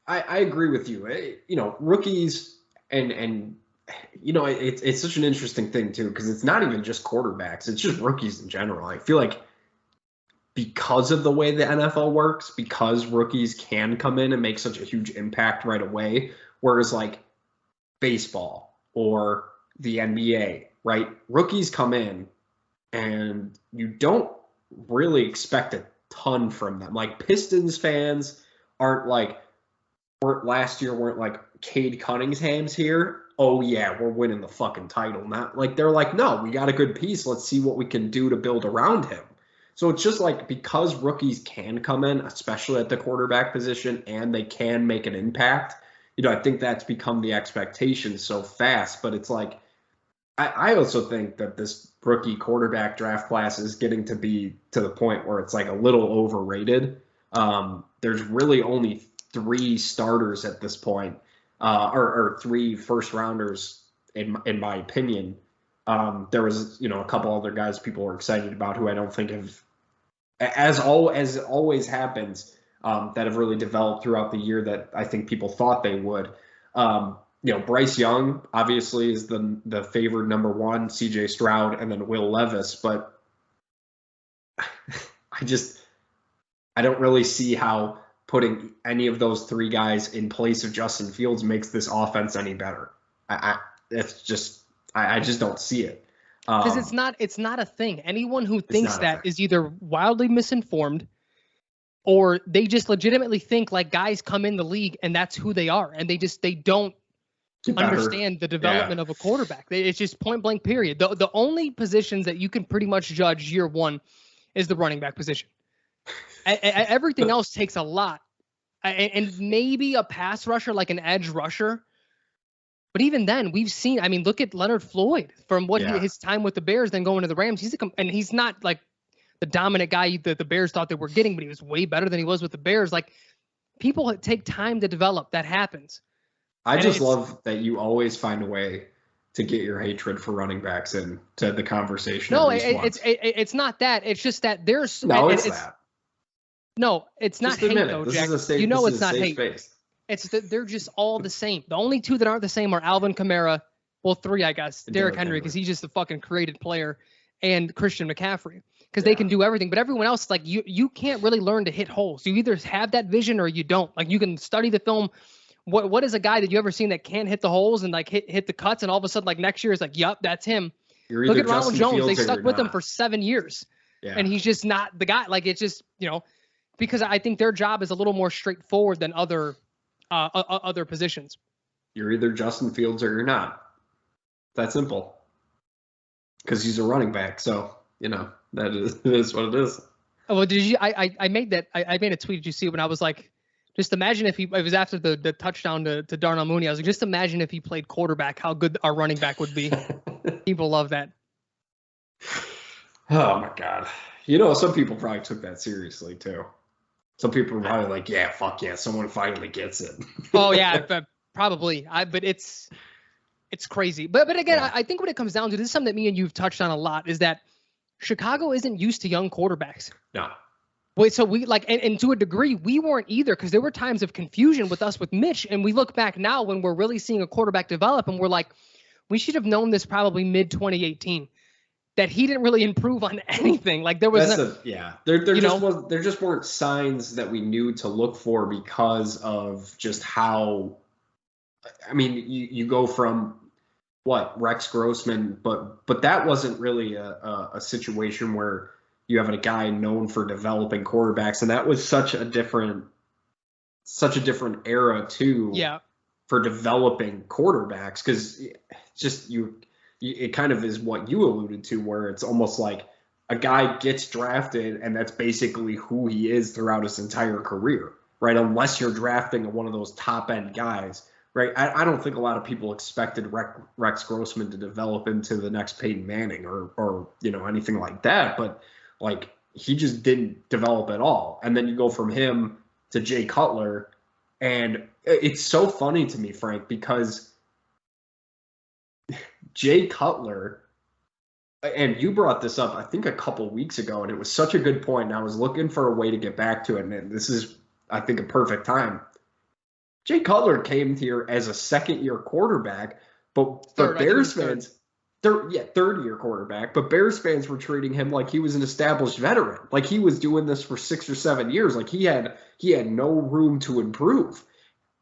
I agree with you. Rookies and. It's such an interesting thing too, because it's not even just quarterbacks, it's just rookies in general. I feel like because of the way the NFL works, because rookies can come in and make such a huge impact right away, whereas like baseball or the NBA, right? Rookies come in and you don't really expect a ton from them. Like Pistons fans weren't like Cade Cunningham's here. oh yeah, we're winning the fucking title. Not like they're like, no, we got a good piece. Let's see what we can do to build around him. So it's just like because rookies can come in, especially at the quarterback position, and they can make an impact. I think that's become the expectation so fast. But it's like I also think that this rookie quarterback draft class is getting to be to the point where it's like a little overrated. There's really only 3 starters at this point, or 3 first rounders in my opinion. There was a couple other guys people were excited about who I don't think have, as always happens, that have really developed throughout the year that I think people thought they would. Bryce Young obviously is the favored number 1, CJ Stroud, and then Will Levis. But I don't really see how putting any of those 3 guys in place of Justin Fields makes this offense any better. I just don't see it. Because it's not a thing. Anyone who thinks that is either wildly misinformed, or they just legitimately think like guys come in the league and that's who they are, and they don't understand the development of a quarterback. It's just point blank period. The only positions that you can pretty much judge year 1 is the running back position. Everything else takes a lot, and maybe a pass rusher like an edge rusher. But even then, we've seen. I mean, look at Leonard Floyd from his time with the Bears, then going to the Rams. And he's not like the dominant guy that the Bears thought they were getting, but he was way better than he was with the Bears. Like, people take time to develop. That happens. I just love that you always find a way to get your hatred for running backs into the conversation. No, it's not that. It's just that there's that. No, it's not hate though, Jack. It's not hate. Space. It's that they're just all the same. The only 2 that aren't the same are Alvin Kamara. Well, 3, I guess. Derrick Henry, because he's just a fucking created player, and Christian McCaffrey, because they can do everything. But everyone else, like you can't really learn to hit holes. You either have that vision or you don't. Like, you can study the film. What is a guy that you ever seen that can't hit the holes and like hit the cuts, and all of a sudden like next year is like, yup, that's him. Look at Ronald Jones. They stuck with him for 7 years, and he's just not the guy. Like, it's just because I think their job is a little more straightforward than other positions. You're either Justin Fields or you're not. That simple. Because he's a running back, so that is what it is. Oh, well, did you? I made that. I made a tweet. Did you see it when I was like, just imagine if it was after the touchdown to Darnell Mooney. I was like, just imagine if he played quarterback, how good our running back would be. People love that. Oh my God. Some people probably took that seriously too. Some people are probably like, yeah, fuck yeah, someone finally gets it. Oh yeah, probably. But it's crazy. But again, I think what it comes down to, this is something that me and you've touched on a lot, is that Chicago isn't used to young quarterbacks. No. Wait, so we and to a degree, we weren't either, because there were times of confusion with us with Mitch, and we look back now when we're really seeing a quarterback develop, and we're like, we should have known this probably mid 2018. That he didn't really improve on anything. Like, there was there just weren't signs that we knew to look for because of just how. I mean, you go from Rex Grossman, but that wasn't really a situation where you have a guy known for developing quarterbacks, and that was such a different era too. Yeah. For developing quarterbacks, because just it kind of is what you alluded to, where it's almost like a guy gets drafted and that's basically who he is throughout his entire career, right? Unless you're drafting one of those top end guys, right? I don't think a lot of people expected Rex Grossman to develop into the next Peyton Manning or anything like that, but like, he just didn't develop at all. And then you go from him to Jay Cutler, and it's so funny to me, Frank, because Jay Cutler, and you brought this up, I think, a couple weeks ago, and it was such a good point, and I was looking for a way to get back to it, and this is, I think, a perfect time. Jay Cutler came here as a second-year quarterback, but Bears fans, third-year quarterback, but Bears fans were treating him like he was an established veteran, like he was doing this for 6 or 7 years, like he had no room to improve.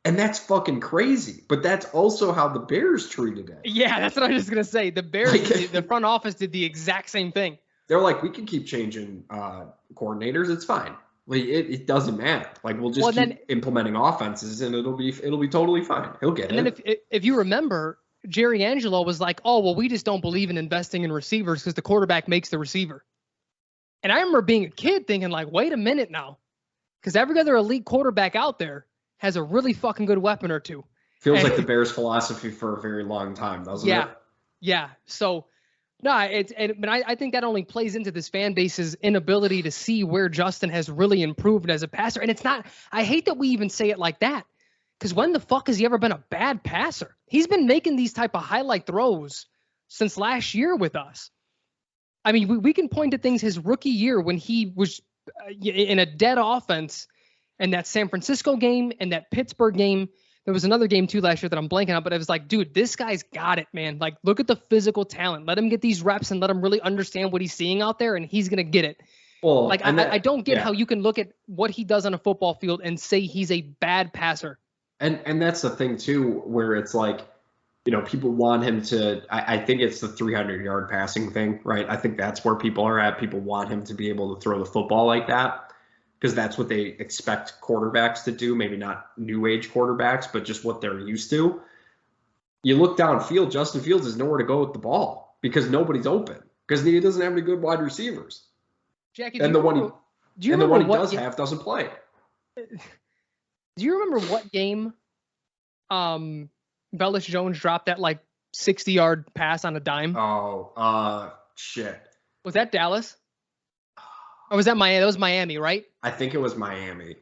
And that's fucking crazy. But that's also how the Bears treated it. Yeah, that's what I was just going to say. The Bears, the front office did the exact same thing. They're like, we can keep changing coordinators. It's fine. Like, it doesn't matter. Like, we'll just keep implementing offenses, and it'll be totally fine. He'll get it. And then if you remember, Jerry Angelo was like, oh, well, we just don't believe in investing in receivers because the quarterback makes the receiver. And I remember being a kid thinking like, wait a minute now. Because every other elite quarterback out there has a really fucking good weapon or two. Feels like the Bears' philosophy for a very long time, doesn't it? Yeah. So, no, but I think that only plays into this fan base's inability to see where Justin has really improved as a passer. And it's not, I hate that we even say it like that. Because when the fuck has he ever been a bad passer? He's been making these type of highlight throws since last year with us. I mean, we can point to things his rookie year when he was in a dead offense, and that San Francisco game and that Pittsburgh game. There was another game too last year that I'm blanking on, but it was like, dude, this guy's got it, man. Like, look at the physical talent. Let him get these reps and let him really understand what he's seeing out there, and he's going to get it. Well, like, I don't get how you can look at what he does on a football field and say he's a bad passer. And that's the thing, too, where it's like, you know, people want him to, I think it's the 300-yard passing thing, right? I think that's where people are at. People want him to be able to throw the football like that because that's what they expect quarterbacks to do. Maybe not new age quarterbacks, but just what they're used to. You look downfield, Justin Fields has nowhere to go with the ball because nobody's open because he doesn't have any good wide receivers. Jackie, and the one he does have doesn't play. Do you remember what game Velus Jones dropped that like 60-yard pass on a dime? Oh, shit. Was that Dallas? Or was that Miami? That was Miami, right? I think it was Miami.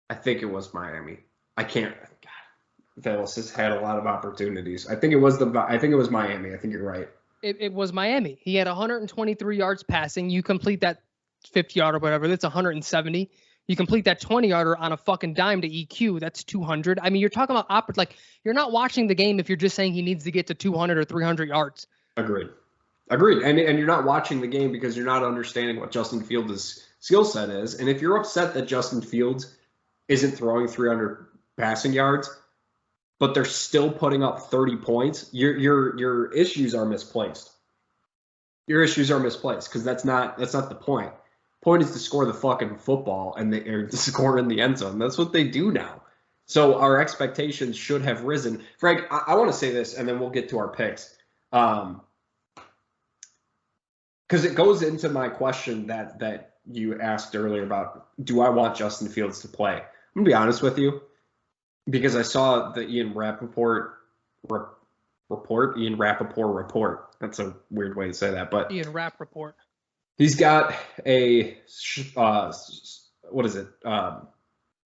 I can't. God, Velus has had a lot of opportunities. I think it was Miami. I think you're right. It was Miami. He had 123 yards passing. You complete that 50-yard or whatever. That's 170. You complete that 20-yarder on a fucking dime to EQ. That's 200. I mean, you're talking about like you're not watching the game if you're just saying he needs to get to 200 or 300 yards. Agreed. And you're not watching the game because you're not understanding what Justin Fields' skill set is. And if you're upset that Justin Fields isn't throwing 300 passing yards, but they're still putting up 30 points, your issues are misplaced. Your issues are misplaced because that's not the point. Point is to score the fucking football and to score in the end zone. That's what they do now. So our expectations should have risen. Frank, I want to say this, and then we'll get to our picks. Because it goes into my question that you asked earlier about, do I want Justin Fields to play? I'm going to be honest with you, because I saw the Ian Rappaport report. That's a weird way to say that, but Ian Rappaport. He's got a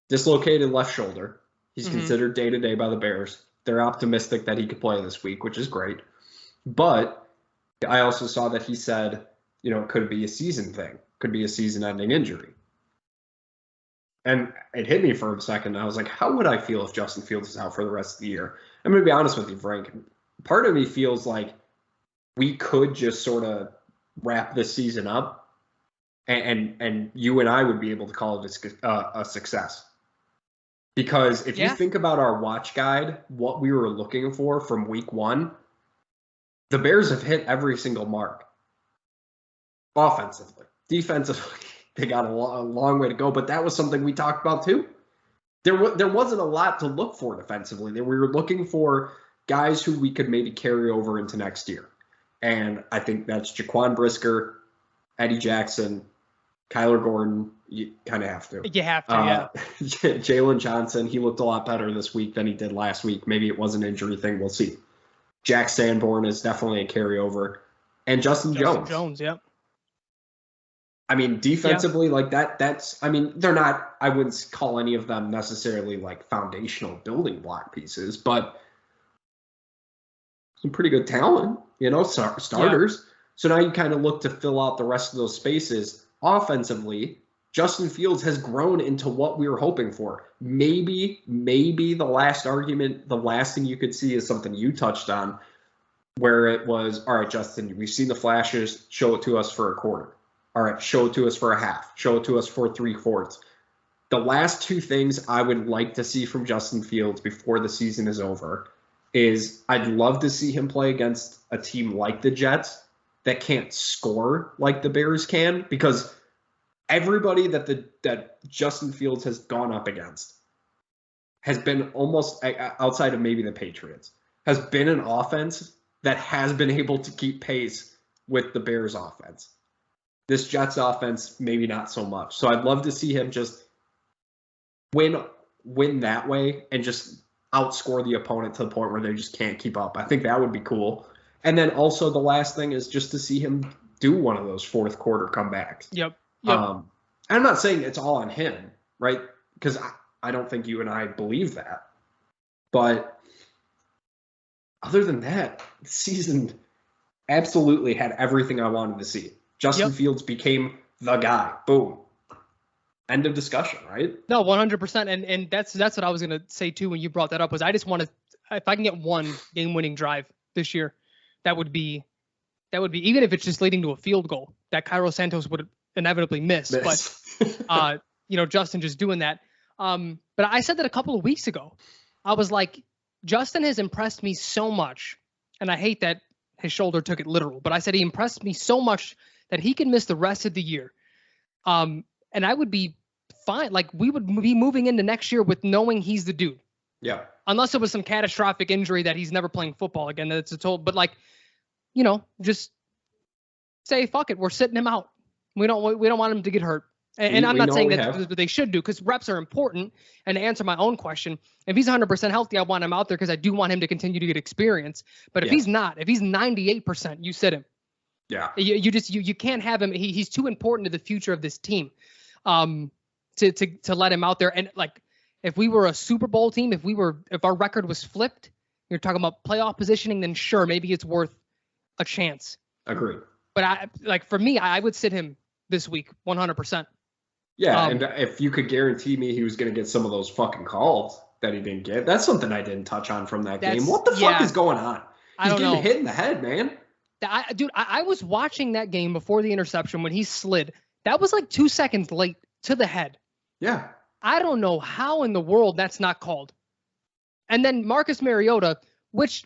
dislocated left shoulder. He's considered day-to-day by the Bears. They're optimistic that he could play this week, which is great. But I also saw that he said, you know, it could be a season thing, could be a season-ending injury. And it hit me for a second. I was like, how would I feel if Justin Fields is out for the rest of the year? I'm going to be honest with you, Frank. Part of me feels like we could just sort of wrap this season up, and you and I would be able to call it a success. Because if you think about our watch guide, what we were looking for from week one, the Bears have hit every single mark. Offensively, defensively, they got a long way to go, but that was something we talked about too. There wasn't a lot to look for defensively. We were looking for guys who we could maybe carry over into next year. And I think that's Jaquan Brisker, Eddie Jackson, Kyler Gordon. You kind of have to. You have to, yeah. Jalen Johnson, he looked a lot better this week than he did last week. Maybe it was an injury thing. We'll see. Jack Sanborn is definitely a carryover. And Justin Jones. Yep. I mean, defensively, like they're not, I wouldn't call any of them necessarily like foundational building block pieces, but some pretty good talent, you know, starters. Yeah. So now you kind of look to fill out the rest of those spaces. Offensively, Justin Fields has grown into what we were hoping for. Maybe the last thing you could see is something you touched on, where it was, all right, Justin, we've seen the flashes, show it to us for a quarter. All right, show it to us for a half. Show it to us for 3/4. The last two things I would like to see from Justin Fields before the season is over is I'd love to see him play against a team like the Jets that can't score like the Bears can, because everybody that Justin Fields has gone up against has been almost, outside of maybe the Patriots, has been an offense that has been able to keep pace with the Bears offense. This Jets offense, maybe not so much. So I'd love to see him just win that way and just outscore the opponent to the point where they just can't keep up. I think that would be cool. And then also the last thing is just to see him do one of those fourth quarter comebacks. Yep. I'm not saying it's all on him, right? Because I don't think you and I believe that. But other than that, the season absolutely had everything I wanted to see. Justin Fields became the guy. Boom. End of discussion, right? No, 100%. And that's what I was going to say too when you brought that up, was I just want to, if I can get one game-winning drive this year, that would be, even if it's just leading to a field goal that Cairo Santos would inevitably miss. But, Justin just doing that. But I said that a couple of weeks ago. I was like, Justin has impressed me so much, and I hate that his shoulder took it literal, but I said he impressed me so much that he can miss the rest of the year. And I would be fine. Like, we would be moving into next year with knowing he's the dude. Yeah. Unless it was some catastrophic injury that he's never playing football again. That's a total, but just say, fuck it. We're sitting him out. We don't want him to get hurt. And I'm not saying that's what they should do, because reps are important. And to answer my own question, if he's 100% healthy, I want him out there because I do want him to continue to get experience. But if he's not, if he's 98%, you sit him. Yeah. You can't have him. He's too important to the future of this team to let him out there. And like, if we were a Super Bowl team, if our record was flipped, you're talking about playoff positioning, then sure, maybe it's worth a chance. Agreed. But for me, I would sit him this week 100%. Yeah, and if you could guarantee me he was going to get some of those fucking calls that he didn't get, that's something I didn't touch on from that game. What the fuck is going on? He's getting hit in the head, man. I was watching that game before the interception when he slid. That was like 2 seconds late to the head. Yeah. I don't know how in the world that's not called. And then Marcus Mariota, which,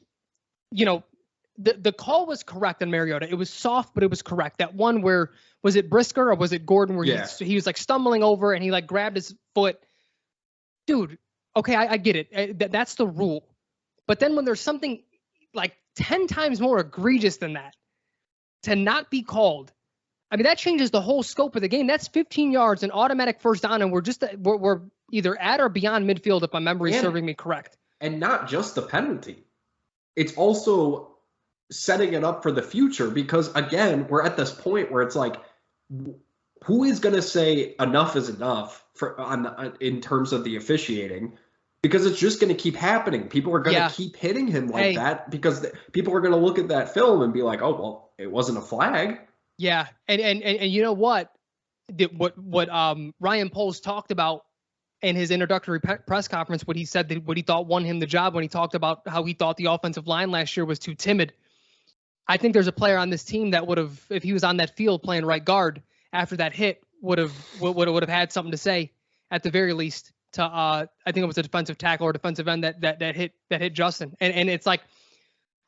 the call was correct on Mariota. It was soft, but it was correct. That one where, was it Brisker or was it Gordon where he was like stumbling over and he like grabbed his foot? Dude, okay, I get it. That's the rule. But then when there's something like 10 times more egregious than that to not be called, I mean, that changes the whole scope of the game. That's 15 yards, an automatic first down, and we're either at or beyond midfield if my memory is serving me correct. And not just the penalty. It's also setting it up for the future, because again, we're at this point where it's like, who is going to say enough is enough in terms of the officiating? Because it's just going to keep happening. People are going to keep hitting him like that because people are going to look at that film and be like, oh, well, it wasn't a flag. Yeah. And you know what? What Ryan Poles talked about in his introductory press conference, what he said that what he thought won him the job, when he talked about how he thought the offensive line last year was too timid. I think there's a player on this team that would have, if he was on that field playing right guard after that hit, would have had something to say at the very least to I think it was a defensive tackle or defensive end that hit Justin. And it's like,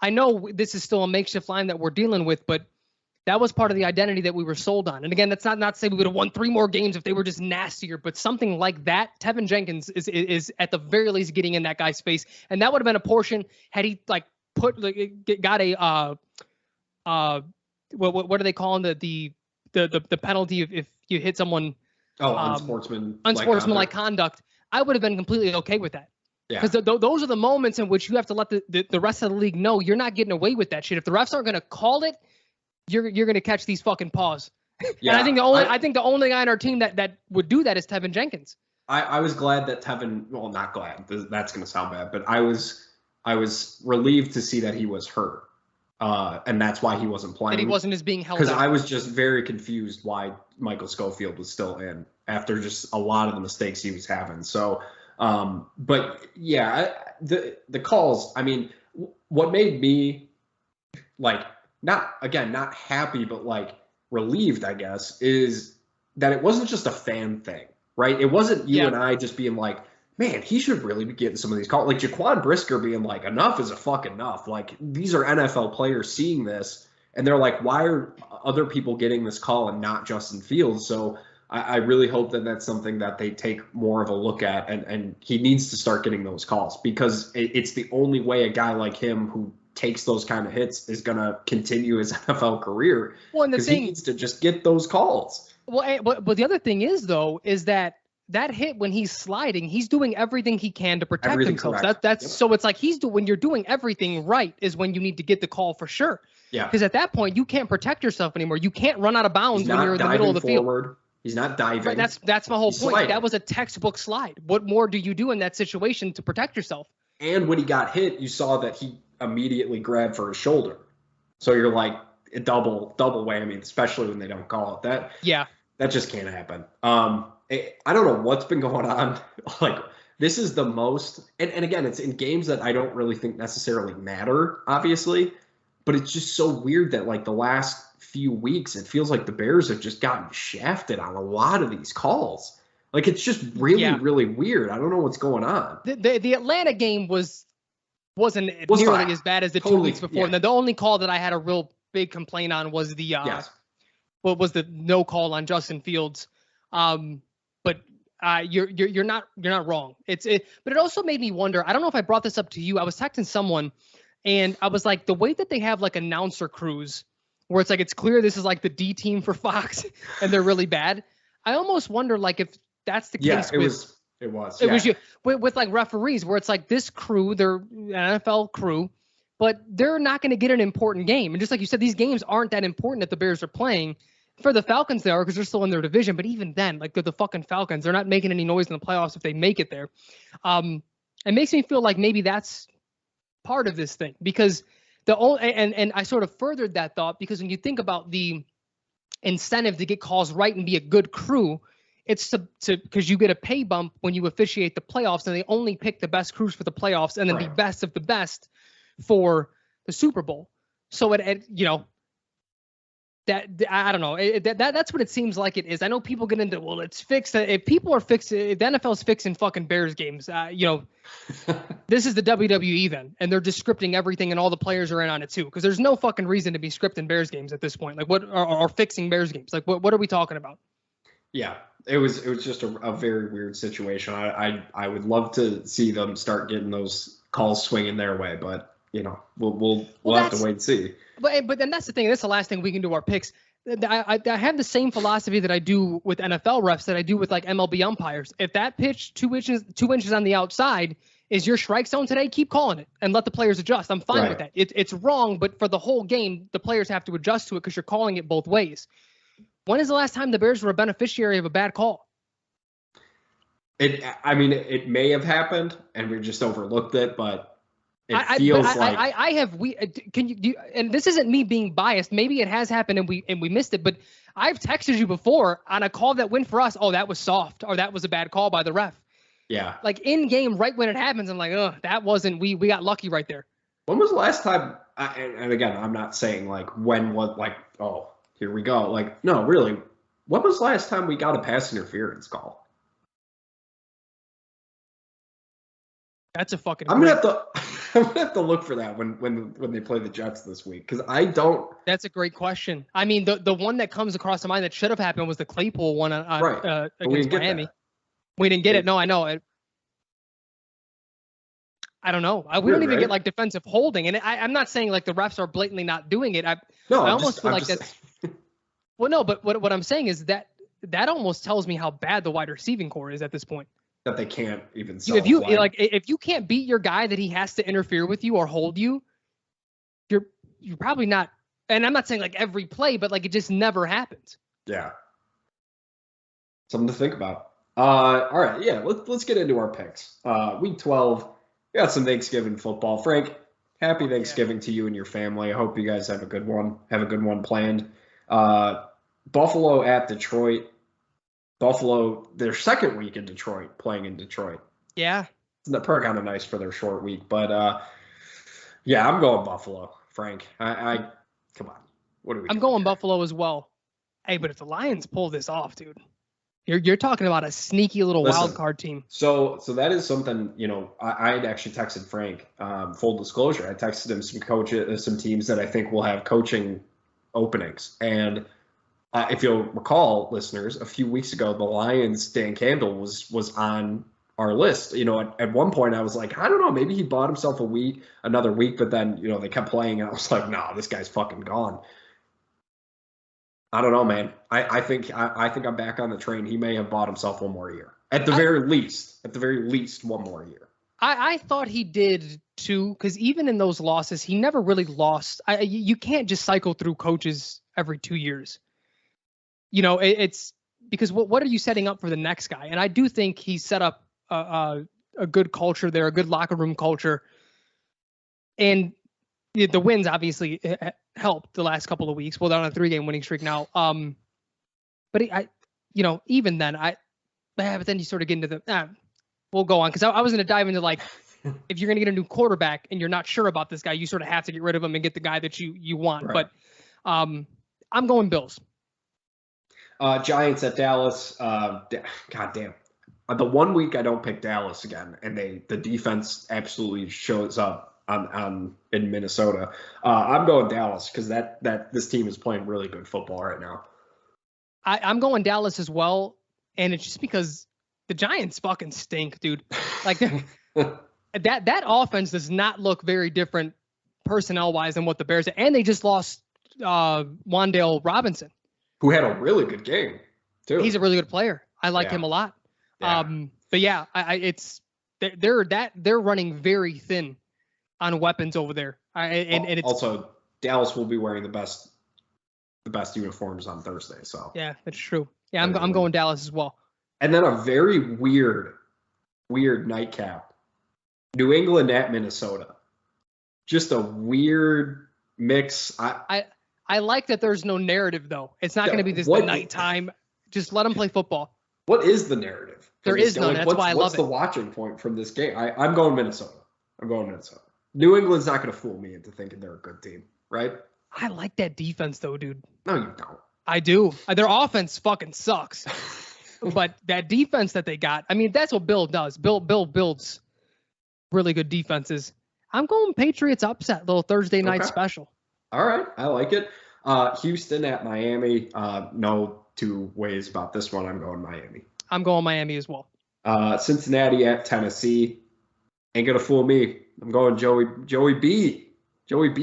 I know this is still a makeshift line that we're dealing with, but that was part of the identity that we were sold on. And again, that's not to say we would have won 3 more games if they were just nastier, but something like that, Tevin Jenkins is at the very least getting in that guy's face. And that would have been a portion had he like got a what are they calling the penalty if you hit someone? Unsportsmanlike conduct. I would have been completely okay with that. Yeah. Because those are the moments in which you have to let the rest of the league know you're not getting away with that shit. If the refs aren't going to call it, you're going to catch these fucking paws. Yeah. And I think the only guy on our team that would do that is Tevin Jenkins. I was glad that Tevin. Well, not glad. That's going to sound bad, but I was relieved to see that he was hurt. And that's why he wasn't playing. That he wasn't as being held. Because I was just very confused why Michael Schofield was still in after just a lot of the mistakes he was having. So, but yeah, the calls. I mean, what made me like not happy, but like relieved, I guess, is that it wasn't just a fan thing, right? It wasn't you and I just being like, man, he should really be getting some of these calls. Like Jaquan Brisker being like, enough is a fuck enough. Like, these are NFL players seeing this, and they're like, why are other people getting this call and not Justin Fields? So I really hope that that's something that they take more of a look at, and he needs to start getting those calls, because it's the only way a guy like him who takes those kind of hits is going to continue his NFL career, because he needs to just get those calls. Well, but the other thing is, though, is that hit when he's sliding, he's doing everything he can to protect himself. So it's like when you're doing everything right is when you need to get the call for sure. Yeah. Because at that point you can't protect yourself anymore. You can't run out of bounds when you're in the middle of the field. He's not diving. Right, that's my whole point. Sliding. That was a textbook slide. What more do you do in that situation to protect yourself? And when he got hit, you saw that he immediately grabbed for his shoulder. So you're like a double whammy, especially when they don't call it that. Yeah. That just can't happen. I don't know what's been going on. Like, this is the most, and again, it's in games that I don't really think necessarily matter, obviously, but it's just so weird that, like, the last few weeks, it feels like the Bears have just gotten shafted on a lot of these calls. Like, it's just really weird. I don't know what's going on. The Atlanta game wasn't nearly fine. As bad as the 2 weeks before. And then the only call that I had a real big complaint on was the was the no call on Justin Fields. But you're not wrong. But it also made me wonder. I don't know if I brought this up to you. I was texting someone, and I was like, the way that they have like announcer crews, where it's like it's clear this is like the D team for Fox, and they're really bad. I almost wonder like if that's the case. It was you with like referees, where it's like this crew, they're an NFL crew, but they're not going to get an important game. And just like you said, these games aren't that important that the Bears are playing. For the Falcons, they are, because they're still in their division. But even then, like the fucking Falcons, they're not making any noise in the playoffs if they make it there. It makes me feel like maybe that's part of this thing, because and I sort of furthered that thought, because when you think about the incentive to get calls right and be a good crew, it's because you get a pay bump when you officiate the playoffs, and they only pick the best crews for the playoffs, and then the best of the best for the Super Bowl. So that I don't know. That's what it seems like it is. I know people get into, well, it's fixed. If people are fixed, if the NFL's fixing fucking Bears games, this is the WWE then, and they're just scripting everything, and all the players are in on it too. Because there's no fucking reason to be scripting Bears games at this point. Like, what are fixing Bears games? Like, what are we talking about? Yeah, it was just a very weird situation. I would love to see them start getting those calls swinging their way, but we'll have to wait and see. But then that's the thing. That's the last thing we can do our picks. I have the same philosophy that I do with NFL refs that I do with like MLB umpires. If that pitch 2 inches on the outside is your strike zone today, keep calling it and let the players adjust. I'm fine with that. It's wrong, but for the whole game, the players have to adjust to it because you're calling it both ways. When is the last time the Bears were a beneficiary of a bad call? It may have happened and we just overlooked it, but and this isn't me being biased. Maybe it has happened and we missed it, but I've texted you before on a call that went for us. Oh, that was soft, or that was a bad call by the ref. Yeah. Like in game, right when it happens, I'm like, oh, that wasn't, we got lucky right there. When was the last time, and again, I'm not saying like when was like, oh, here we go. Like, no, really, when was the last time we got a pass interference call? That's a fucking. I'm gonna have to look for that when they play the Jets this week, because I don't. That's a great question. I mean, the one that comes across the mind that should have happened was the Claypool one against Miami. We didn't get it. No, I know. I don't know. We don't even get like defensive holding, and I'm not saying like the refs are blatantly not doing it. I almost feel like that's. Well, no, but what I'm saying is that almost tells me how bad the wide receiving core is at this point. That they can't even. If you can't beat your guy that he has to interfere with you or hold you, you're probably not. And I'm not saying like every play, but like it just never happens. Yeah. Something to think about. All right, yeah. Let's get into our picks. Week 12. We got some Thanksgiving football. Frank, happy Thanksgiving to you and your family. I hope you guys have a good one. Have a good one planned. Buffalo at Detroit. Buffalo, their second week in Detroit, playing in Detroit. Yeah. It's probably kind of nice for their short week. But, yeah, I'm going Buffalo, Frank. I come on. What are we I'm going Buffalo as well. Hey, but if the Lions pull this off, dude, you're talking about a sneaky little wild card team. So that is something, I had actually texted Frank, full disclosure. I texted him some teams that I think will have coaching openings. And If you'll recall, listeners, a few weeks ago, the Lions' Dan Campbell was on our list. At one point I was like, I don't know, maybe he bought himself another week, but then they kept playing, and I was like, nah, this guy's fucking gone. I don't know, man. I think I'm back on the train. He may have bought himself one more year, at the very least, one more year. I thought he did too, because even in those losses, he never really lost. You can't just cycle through coaches every 2 years. It's because what are you setting up for the next guy? And I do think he set up a good culture there, a good locker room culture. And the wins obviously helped the last couple of weeks. Well, they're on a 3-game winning streak now. But even then, but then you sort of get into the. We'll go on, because I was going to dive into, like, if you're going to get a new quarterback and you're not sure about this guy, you sort of have to get rid of him and get the guy that you want. Right. But I'm going Bills. Giants at Dallas. God damn. The 1 week I don't pick Dallas again, and the defense absolutely shows up in Minnesota. I'm going Dallas because that this team is playing really good football right now. I'm going Dallas as well, and it's just because the Giants fucking stink, dude. Like that offense does not look very different personnel-wise than what the Bears did. And they just lost Wan'Dale Robinson, who had a really good game too. He's a really good player. I like him a lot. Yeah. But yeah, they're running very thin on weapons over there. And it's also Dallas will be wearing the best uniforms on Thursday. So yeah, that's true. Yeah, I'm going Dallas as well. And then a very weird nightcap. New England at Minnesota. Just a weird mix. I like that there's no narrative, though. It's not going to be the nighttime. Just let them play football. What is the narrative? There is none. That's why I love it. What's the watching point from this game? I'm going Minnesota. New England's not going to fool me into thinking they're a good team, right? I like that defense, though, dude. No, you don't. I do. Their offense fucking sucks. But that defense that they got, I mean, that's what Bill does. Bill builds really good defenses. I'm going Patriots upset, little Thursday night special. All right. I like it. Houston at Miami. No two ways about this one. I'm going Miami. I'm going Miami as well. Cincinnati at Tennessee. Ain't going to fool me. I'm going Joey B.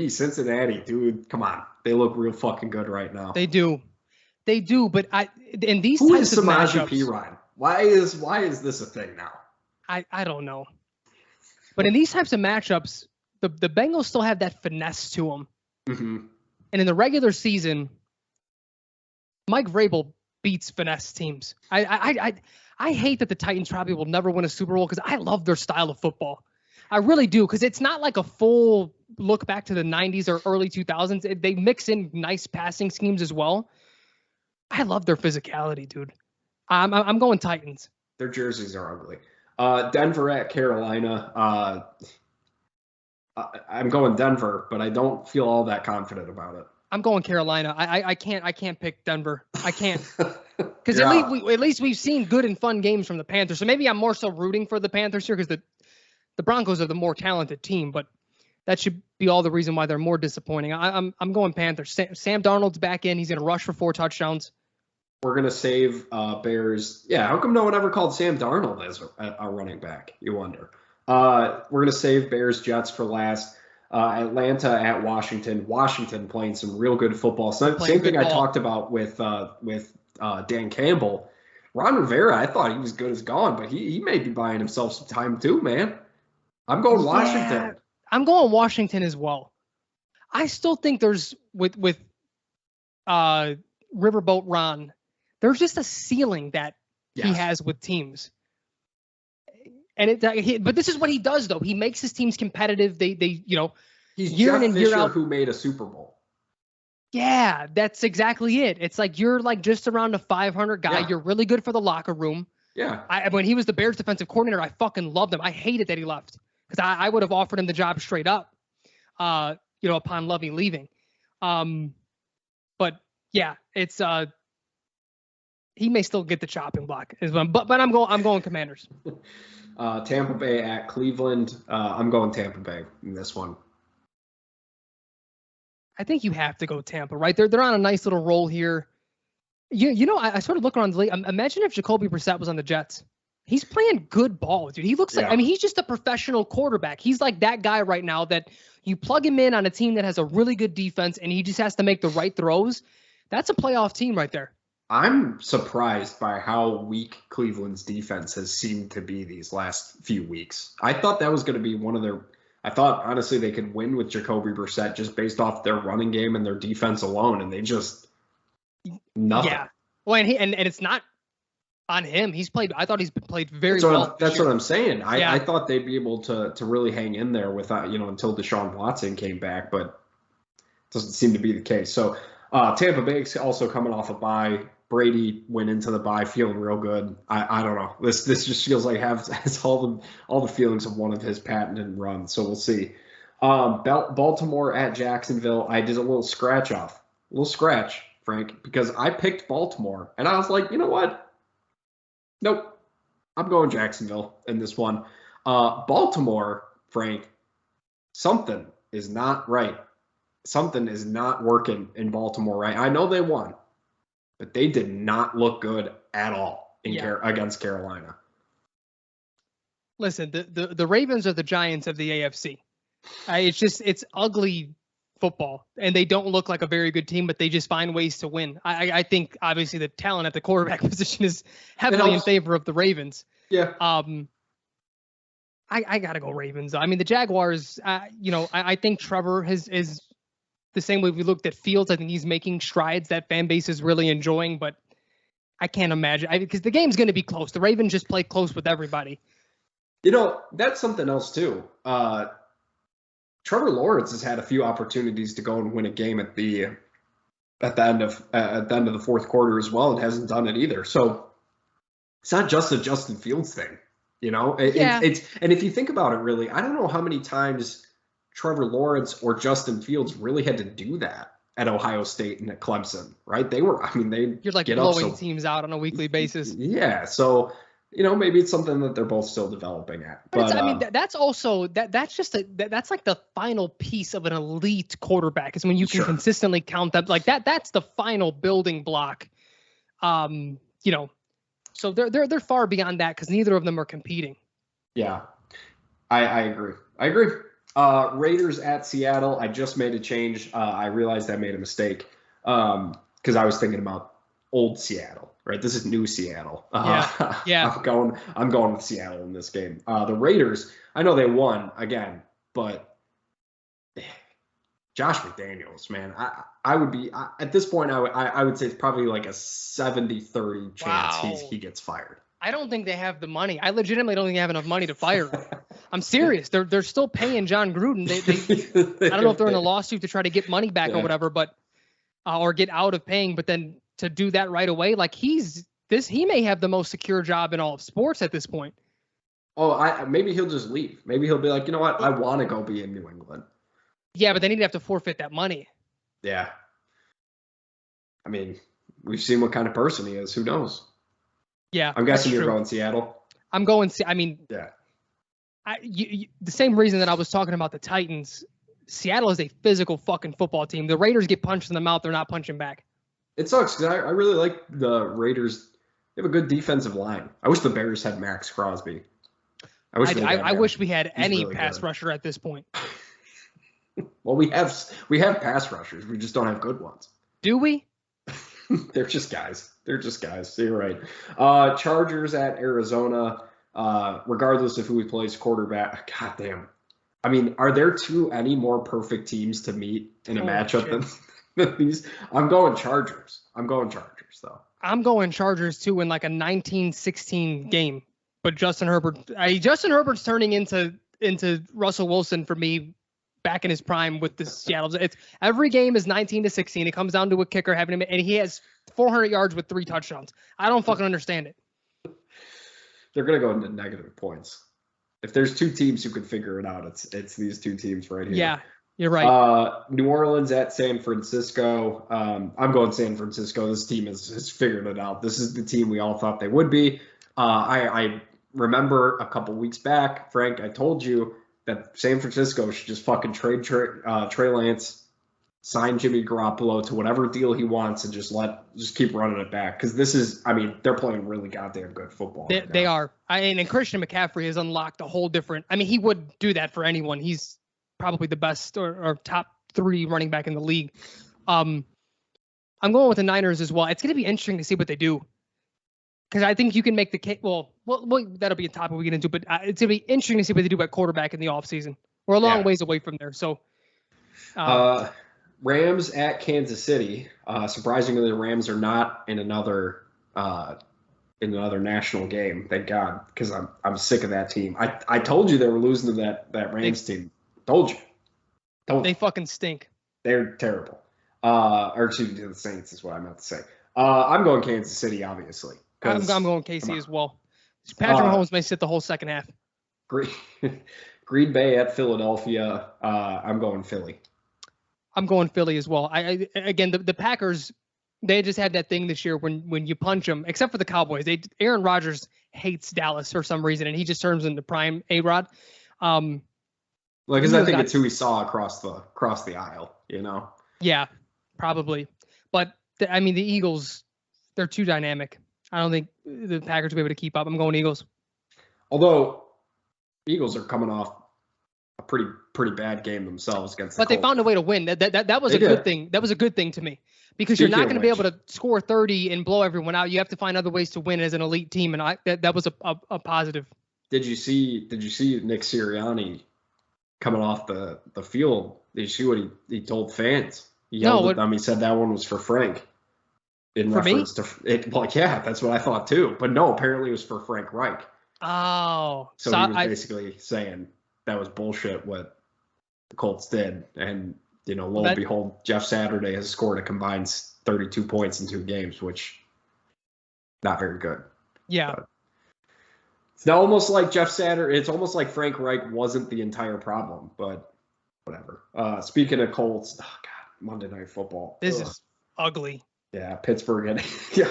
Cincinnati. Dude, come on. They look real fucking good right now. They do, but in these Who types is of Samaje matchups, Perine? Why is this a thing now? I don't know. But in these types of matchups, the Bengals still have that finesse to them. Mm-hmm. And in the regular season, Mike Vrabel beats finesse teams. I hate that the Titans probably will never win a Super Bowl because I love their style of football. I really do, because it's not like a full look back to the 90s or early 2000s. They mix in nice passing schemes as well. I love their physicality, dude. I'm going Titans. Their jerseys are ugly. Denver at Carolina. I'm going Denver, but I don't feel all that confident about it. I'm going Carolina. I can't pick Denver. I can't, because at least we've seen good and fun games from the Panthers. So maybe I'm more so rooting for the Panthers here because the Broncos are the more talented team, but that should be all the reason why they're more disappointing. I'm going Panthers. Sam Darnold's back in. He's going to rush for 4 touchdowns. We're going to save Bears. Yeah, how come no one ever called Sam Darnold as a running back, you wonder? We're going to save Bears Jets for last. Atlanta at Washington. Washington playing some real good football. Same thing I talked about with Dan Campbell. Ron Rivera, I thought he was good as gone, but he may be buying himself some time too, man. I'm going Washington. Yeah, I'm going Washington as well. I still think there's with Riverboat Ron, there's just a ceiling that he has with teams. And but this is what he does, though. He makes his teams competitive. They he's year Jeff in and Fisher year out. Who made a Super Bowl. Yeah, that's exactly it. It's like you're like just around a 500 guy. Yeah. You're really good for the locker room. Yeah. When he was the Bears defensive coordinator, I fucking loved him. I hated that he left because I would have offered him the job straight up, upon Lovey leaving. But yeah, it's he may still get the chopping block, but I'm going Commanders. Tampa Bay at Cleveland. I'm going Tampa Bay in this one. I think you have to go Tampa, right? They're on a nice little roll here. I sort of look around the league. Imagine if Jacoby Brissett was on the Jets. He's playing good ball, dude. He looks like, Yeah. I mean, he's just a professional quarterback. He's like that guy right now that you plug him in on a team that has a really good defense and he just has to make the right throws. That's a playoff team right there. I'm surprised by how weak Cleveland's defense has seemed to be these last few weeks. I thought that was going to be one of their. I thought honestly they could win with Jacoby Brissett just based off their running game and their defense alone, and they just nothing. Yeah. Well, and it's not on him. I thought he's played very well. That's what I'm saying. I thought they'd be able to really hang in there without until Deshaun Watson came back, but it doesn't seem to be the case. So Tampa Bay's also coming off a bye. Brady went into the bye feeling real good. I don't know. This just feels like has all the feelings of one of his patented runs. So we'll see. Baltimore at Jacksonville. I did a little scratch, Frank, because I picked Baltimore and I was like, you know what? Nope. I'm going Jacksonville in this one. Baltimore, Frank. Something is not right. Something is not working in Baltimore, right? I know they won, but they did not look good at all against Carolina. Listen, the Ravens are the Giants of the AFC. It's ugly football, and they don't look like a very good team, but they just find ways to win. I think obviously the talent at the quarterback position is heavily in favor of the Ravens. Yeah. I gotta go Ravens. I mean, the Jaguars. I think Trevor is the same way we looked at Fields. I think he's making strides that fan base is really enjoying, but I can't imagine because the game's going to be close. The Ravens just play close with everybody. That's something else too. Trevor Lawrence has had a few opportunities to go and win a game at the end of the fourth quarter as well. It hasn't done it either. So it's not just a Justin Fields thing, It's and if you think about it, really, I don't know how many times Trevor Lawrence or Justin Fields really had to do that at Ohio State and at Clemson, right? You're like blowing teams out on a weekly basis. Yeah, so maybe it's something that they're both still developing at. But that's also that's like the final piece of an elite quarterback is when you can consistently count them like that. That's the final building block. So they're far beyond that because neither of them are competing. Yeah, I agree. Raiders at Seattle. I just made a change. I realized I made a mistake because I was thinking about old Seattle, right? This is new Seattle. Yeah. I'm going with Seattle in this game. The Raiders, I know they won again, but Josh McDaniels, man, I would be at this point. I would say it's probably like a 70-30 chance he gets fired. I don't think they have the money. I legitimately don't think they have enough money to fire him. I'm serious. They're still paying John Gruden. I don't know if they're in a lawsuit to try to get money back or whatever, but or get out of paying. But then to do that right away, like he may have the most secure job in all of sports at this point. Oh, maybe he'll just leave. Maybe he'll be like, you know what? I want to go be in New England. Yeah, but then he'd have to forfeit that money. Yeah. I mean, we've seen what kind of person he is. Who knows? Yeah, I'm guessing you're going Seattle. I'm going. I mean, yeah. The same reason that I was talking about the Titans. Seattle is a physical fucking football team. The Raiders get punched in the mouth. They're not punching back. It sucks because I really like the Raiders. They have a good defensive line. I wish the Bears had Max Crosby. I wish we had any really pass good. rusher at this point. Well, we have pass rushers. We just don't have good ones. Do we? They're just guys. You're right. Chargers at Arizona. Regardless of who plays quarterback, goddamn. I mean, are there any more perfect teams to meet in a matchup than these? I'm going Chargers. Though. I'm going Chargers too in like a 19-16 game. But Justin Herbert's turning into Russell Wilson for me. Back in his prime with the Seattle. Every game is 19-16. It comes down to a kicker having him, and he has 400 yards with 3 touchdowns. I don't fucking understand it. They're gonna go into negative points. If there's two teams who can figure it out, it's these two teams right here. Yeah, you're right. New Orleans at San Francisco. I'm going San Francisco. This team has figured it out. This is the team we all thought they would be. I remember a couple weeks back, Frank, I told you that San Francisco should just fucking trade Trey Lance sign Jimmy Garoppolo to whatever deal he wants and just keep running it back. Because this is, I mean, they're playing really goddamn good football. They are. And Christian McCaffrey has unlocked a whole different. I mean, he would do that for anyone. He's probably the best or top 3 running back in the league. I'm going with the Niners as well. It's going to be interesting to see what they do. Because I think you can make the case. Well, that'll be a topic we get into, but it's going to be interesting to see what they do at quarterback in the offseason. We're a long ways away from there. So, Rams at Kansas City. Surprisingly, the Rams are not in another national game. Thank God, because I'm sick of that team. I told you they were losing to that Rams team. Told you. They fucking stink. They're terrible. Or excuse me, the Saints is what I meant to say. I'm going Kansas City, obviously. I'm going KC as well. Patrick Mahomes may sit the whole second half. Green Bay at Philadelphia. I'm going Philly. I'm going Philly as well. Again, the Packers, they just had that thing this year when you punch them, except for the Cowboys. Aaron Rodgers hates Dallas for some reason, and he just turns into prime A-Rod. Because I think it's who he saw across the aisle, you know? Yeah, probably. But, the Eagles, they're too dynamic. I don't think the Packers will be able to keep up. I'm going Eagles. Although, Eagles are coming off a pretty bad game themselves against the Colts. They found a way to win. That was a good thing. That was a good thing to me. Because you're not going to be able to score 30 and blow everyone out. You have to find other ways to win as an elite team, and that was a positive. Did you see Nick Sirianni coming off the field? Did you see what he told fans? He yelled at them. He said that one was for Frank. In reference to it, that's what I thought too. But no, apparently it was for Frank Reich. Oh, so he was basically saying that was bullshit what the Colts did, and lo and behold, Jeff Saturday has scored a combined 32 points in 2 games, which not very good. Yeah. But it's now almost like Jeff Saturday. It's almost like Frank Reich wasn't the entire problem, but whatever. Speaking of Colts, oh God, Monday Night Football. This is ugly. Yeah, Pittsburgh.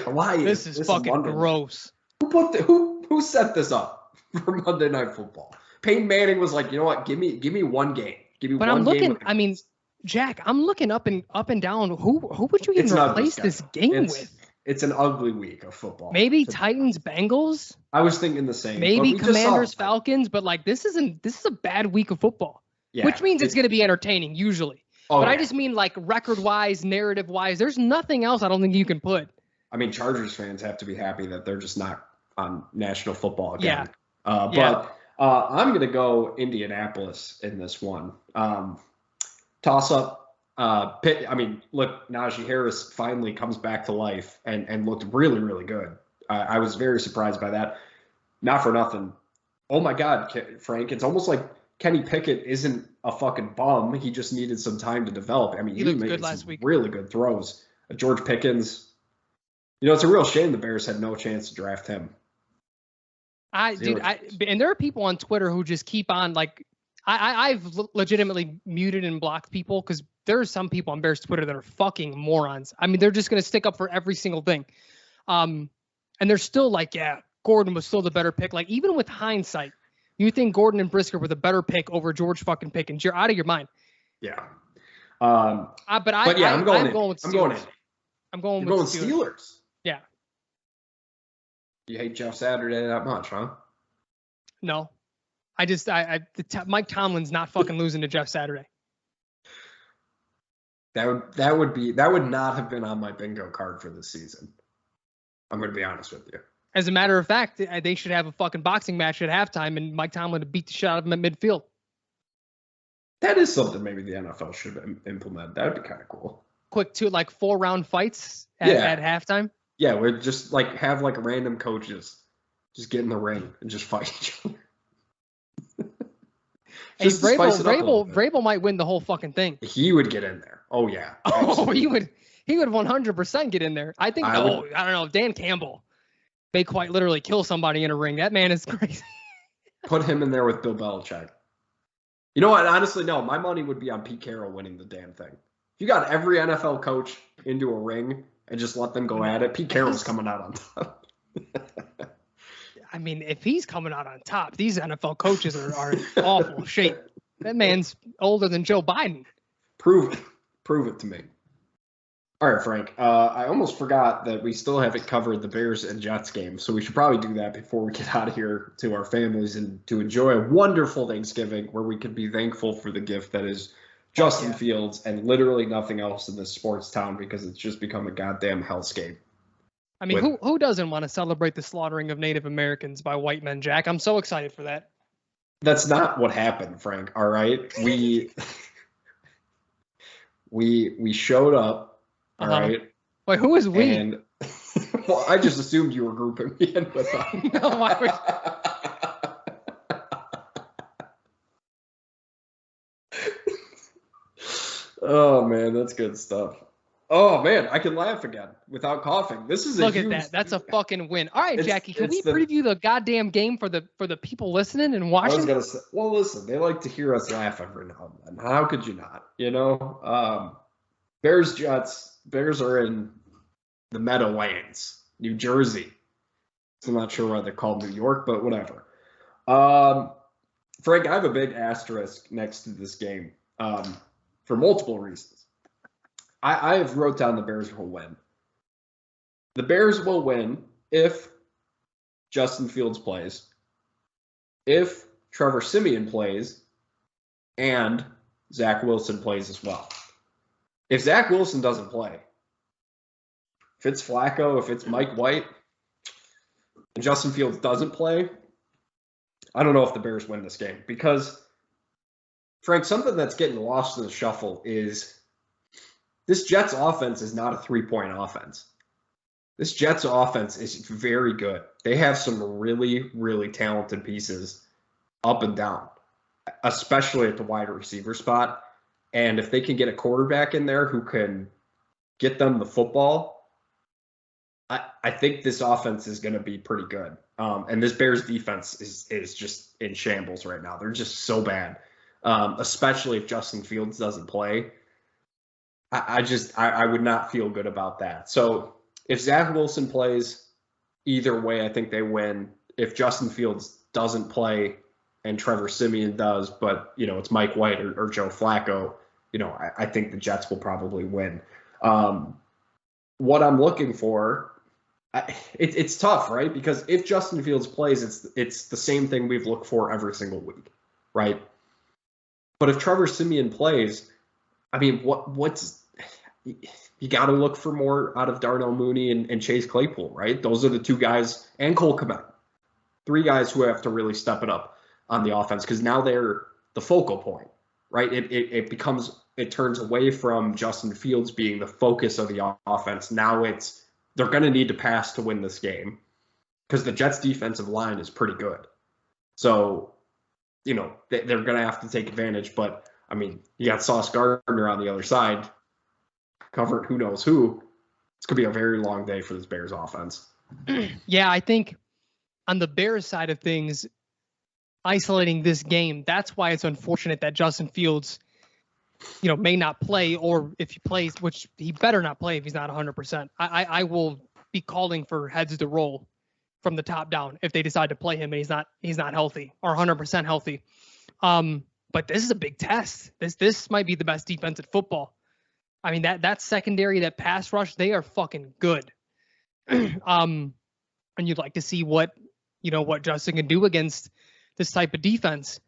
Why? This is fucking gross. Who set this up for Monday Night Football? Peyton Manning was like, you know what? Give me one game. But I'm looking. Jack, I'm looking up and down. Who would you even replace this game with? It's an ugly week of football. Maybe Titans, Bengals. I was thinking the same. Maybe Commanders, Falcons. But this is a bad week of football. Yeah, which means it's going to be entertaining usually. I just mean record-wise, narrative-wise. There's nothing else I don't think you can put. I mean, Chargers fans have to be happy that they're just not on national football again. Yeah. But I'm going to go Indianapolis in this one. Toss-up. Look, Najee Harris finally comes back to life and looked really, really good. I was very surprised by that. Not for nothing. Oh, my God, Frank, it's almost like Kenny Pickett isn't a fucking bum. He just needed some time to develop. I mean, he looked made good last week. Really good throws. George Pickens. It's a real shame the Bears had no chance to draft him. And there are people on Twitter who just keep on I've legitimately muted and blocked people because there are some people on Bears Twitter that are fucking morons. I mean, they're just going to stick up for every single thing. And they're still Gordon was still the better pick. Even with hindsight, you think Gordon and Brisker were the better pick over George fucking Pickens. You're out of your mind. Yeah. I'm going with Steelers. I'm going with Steelers. Yeah. You hate Jeff Saturday that much, huh? No. Mike Tomlin's not fucking losing to Jeff Saturday. That would not have been on my bingo card for this season. I'm going to be honest with you. As a matter of fact, they should have a fucking boxing match at halftime and Mike Tomlin to beat the shit out of him at midfield. That is something maybe the NFL should implement. That would be kind of cool. Quick 4-round fights at halftime. Yeah, we're just have random coaches just get in the ring and just fight each other. Hey, Vrabel might win the whole fucking thing. He would get in there. Oh yeah. Absolutely. He would 100% get in there. I think. I don't know. Dan Campbell may quite literally kill somebody in a ring. That man is crazy. Put him in there with Bill Belichick. You know what? Honestly, no. My money would be on Pete Carroll winning the damn thing. If you got every NFL coach into a ring and just let them go at it, Pete Carroll's coming out on top. I mean, if he's coming out on top, these NFL coaches are in awful shape. That man's older than Joe Biden. Prove Prove it to me. All right, Frank. I almost forgot that we still haven't covered the Bears and Jets game, so we should probably do that before we get out of here to our families and to enjoy a wonderful Thanksgiving where we can be thankful for the gift that is Justin Fields and literally nothing else in this sports town because it's just become a goddamn hellscape. I mean, who doesn't want to celebrate the slaughtering of Native Americans by white men, Jack? I'm so excited for that. That's not what happened, Frank. All right, we showed up. All right. Wait, who is we? And, well, I just assumed you were grouping me in with them. No, why would... Oh man, that's good stuff. Oh man, I can laugh again without coughing. This is look at that. That's a fucking win. All right, Jackie, can we preview the goddamn game for the people listening and watching? I was gonna say, well, listen, they like to hear us laugh every now and then. How could you not? You know, Bears Jets. Bears are in the Meadowlands, New Jersey. So I'm not sure why they're called New York, but whatever. Frank, I have a big asterisk next to this game for multiple reasons. I have wrote down the Bears will win. The Bears will win if Justin Fields plays, if Trevor Siemian plays, and Zach Wilson plays as well. If Zach Wilson doesn't play, if it's Flacco, if it's Mike White, and Justin Fields doesn't play, I don't know if the Bears win this game. Because, Frank, something that's getting lost in the shuffle is this Jets offense is not a three-point offense. This Jets offense is very good. They have some really, really talented pieces up and down, especially at the wide receiver spot. And if they can get a quarterback in there who can get them the football, I think this offense is going to be pretty good. And this Bears defense is just in shambles right now. They're just so bad, especially if Justin Fields doesn't play. I would not feel good about that. So if Zach Wilson plays, either way, I think they win. If Justin Fields doesn't play and Trevor Siemian does, but, you know, it's Mike White or Joe Flacco, you know, I think the Jets will probably win. What I'm looking for, it's tough, right? Because if Justin Fields plays, it's the same thing we've looked for every single week, right? But if Trevor Siemian plays, I mean, what's you got to look for more out of Darnell Mooney and Chase Claypool, right? Those are the two guys, and Cole Kmet, three guys who have to really step it up on the offense because now they're the focal point, right? It turns away from Justin Fields being the focus of the offense. Now they're going to need to pass to win this game because the Jets defensive line is pretty good. So, you know, they're going to have to take advantage. But, I mean, you got Sauce Gardner on the other side, covered who knows who. It's going to be a very long day for this Bears offense. Yeah, I think on the Bears side of things, isolating this game, that's why it's unfortunate that Justin Fields, you know, may not play, or if he plays, which he better not play if he's not 100%. I will be calling for heads to roll from the top down if they decide to play him and he's not healthy or 100% healthy. But this is a big test. This might be the best defense at football. I mean, that secondary, that pass rush, they are fucking good. And you'd like to see what Justin can do against this type of defense.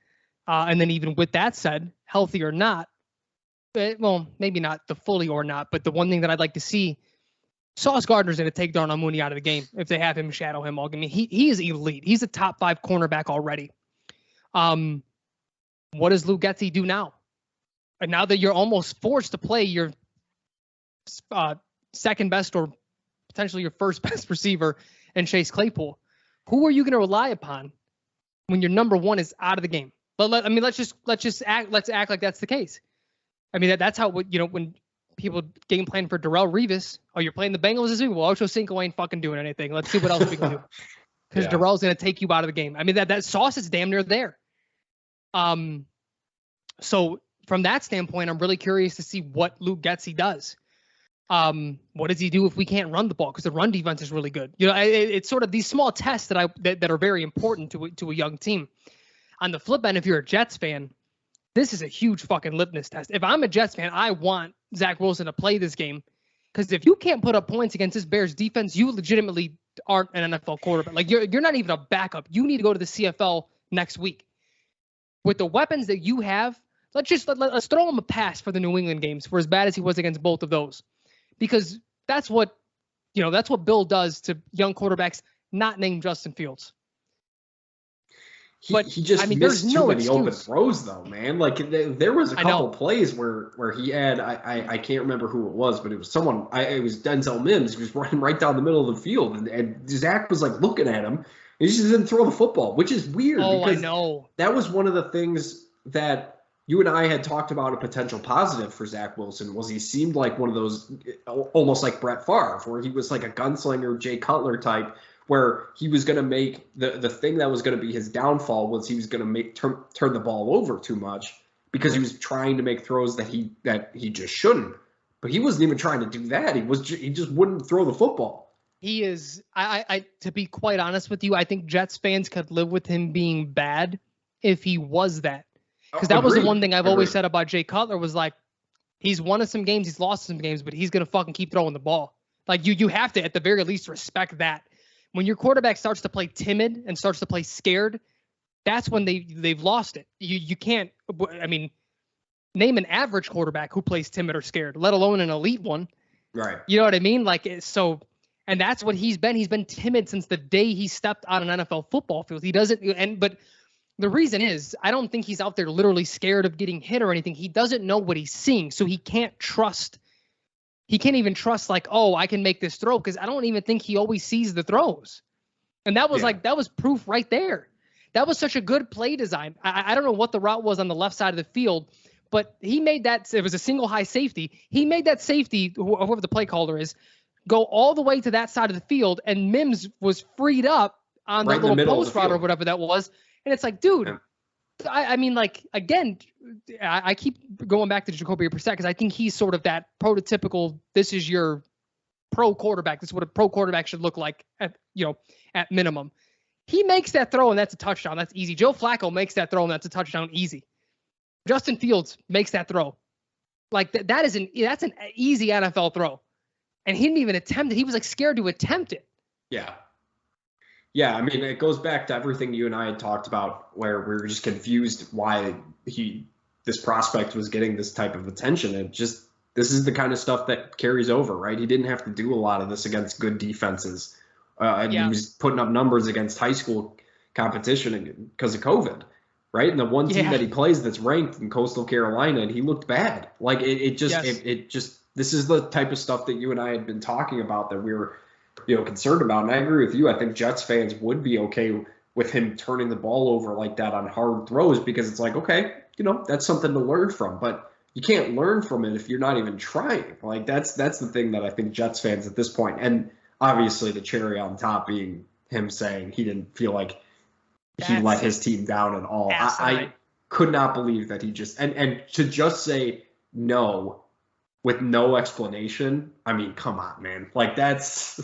And then even with that said, healthy or not, well, maybe not the fully or not, but the one thing that I'd like to see, Sauce Gardner's going to take Darnell Mooney out of the game if they have him shadow him all game. I mean, he is elite. He's a top 5 cornerback already. What does Luke Getsy do now? And now that you're almost forced to play your second best or potentially your first best receiver and Chase Claypool, who are you going to rely upon when your number one is out of the game? Let's act like that's the case. I mean, that's how, you know, when people game plan for Darrelle Revis, oh, you're playing the Bengals this week? Well, Ocho Cinco ain't fucking doing anything. Let's see what else we can do. Because Darrell's going to take you out of the game. I mean, that Sauce is damn near there. So from that standpoint, I'm really curious to see what Luke Getsy does. What does he do if we can't run the ball? Because the run defense is really good. You know, it's sort of these small tests that are very important to a young team. On the flip end, if you're a Jets fan, this is a huge fucking litmus test. If I'm a Jets fan, I want Zach Wilson to play this game, because if you can't put up points against this Bears defense, you legitimately aren't an NFL quarterback. Like you're not even a backup. You need to go to the CFL next week with the weapons that you have. Let's throw him a pass for the New England games for as bad as he was against both of those, because that's what Bill does to young quarterbacks not named Justin Fields. He just missed too many open throws, though, man. Like there was a couple plays where he had I can't remember who it was, but it was someone. It was Denzel Mims. He was running right down the middle of the field, and Zach was like looking at him. He just didn't throw the football, which is weird. Oh, because I know. That was one of the things that you and I had talked about, a potential positive for Zach Wilson, was he seemed like one of those, almost like Brett Favre, where he was like a gunslinger, Jay Cutler type, where he was going to make the thing that was going to be his downfall was he was going to turn the ball over too much, because he was trying to make throws that he just shouldn't. But he wasn't even trying to do that. He just wouldn't throw the football. He is, I to be quite honest with you, I think Jets fans could live with him being bad if he was that. Because that was the one thing I've always said about Jay Cutler, was like, he's won some games, he's lost some games, but he's going to fucking keep throwing the ball. Like you have to, at the very least, respect that. When your quarterback starts to play timid and starts to play scared, that's when they've lost it. You can't, I mean, name an average quarterback who plays timid or scared, let alone an elite one. Right. You know what I mean? Like, so, and that's what he's been. He's been timid since the day he stepped on an NFL football field. He doesn't, but the reason is, I don't think he's out there literally scared of getting hit or anything. He doesn't know what he's seeing, so he can't even trust like, oh, I can make this throw, because I don't even think he always sees the throws. And that was that was proof right there. That was such a good play design. I don't know what the route was on the left side of the field, but he made that, it was a single high safety. He made that safety, whoever the play caller is, go all the way to that side of the field, and Mims was freed up on the little post route or whatever that was. And it's like, dude, I mean, like, again, I keep going back to Jacoby Brissett, because I think he's sort of that prototypical, this is your pro quarterback. This is what a pro quarterback should look like at minimum. He makes that throw, and that's a touchdown. That's easy. Joe Flacco makes that throw, and that's a touchdown. Easy. Justin Fields makes that throw. Like that's an easy NFL throw. And he didn't even attempt it. He was like scared to attempt it. Yeah. Yeah, I mean, it goes back to everything you and I had talked about, where we were just confused why this prospect was getting this type of attention. This is the kind of stuff that carries over, right? He didn't have to do a lot of this against good defenses. And he was putting up numbers against high school competition because of COVID, right? And the one team that he plays that's ranked in Coastal Carolina, and he looked bad. Like it just this is the type of stuff that you and I had been talking about, that we were concerned about. And I agree with you. I think Jets fans would be okay with him turning the ball over like that on hard throws, because it's like, okay, that's something to learn from. But you can't learn from it if you're not even trying. Like that's the thing that I think Jets fans at this point, and obviously the cherry on top being him saying he didn't feel like he let his team down at all. I could not believe that he just and to just say no with no explanation. I mean, come on, man. Like that's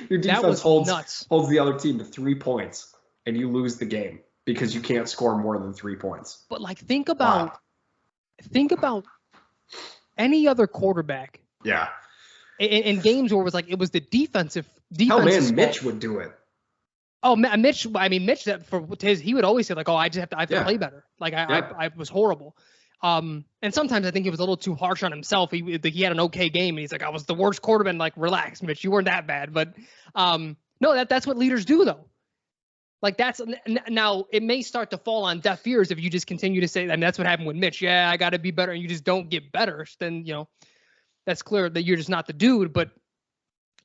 your defense holds the other team to 3 points, and you lose the game because you can't score more than 3 points. But like, think about any other quarterback. Yeah. In games where it was the defensive. Oh man, Mitch would do it. Oh, Mitch. I mean, Mitch. He would always say like, "Oh, I have to play better." Like I was horrible. And sometimes I think he was a little too harsh on himself. He had an okay game, and he's like, "I was the worst quarterback." Like, relax, Mitch. You weren't that bad. But no, that's what leaders do, though. Like now it may start to fall on deaf ears if you just continue to say. I mean, that's what happened with Mitch. Yeah, I got to be better, and you just don't get better. Then that's clear that you're just not the dude. But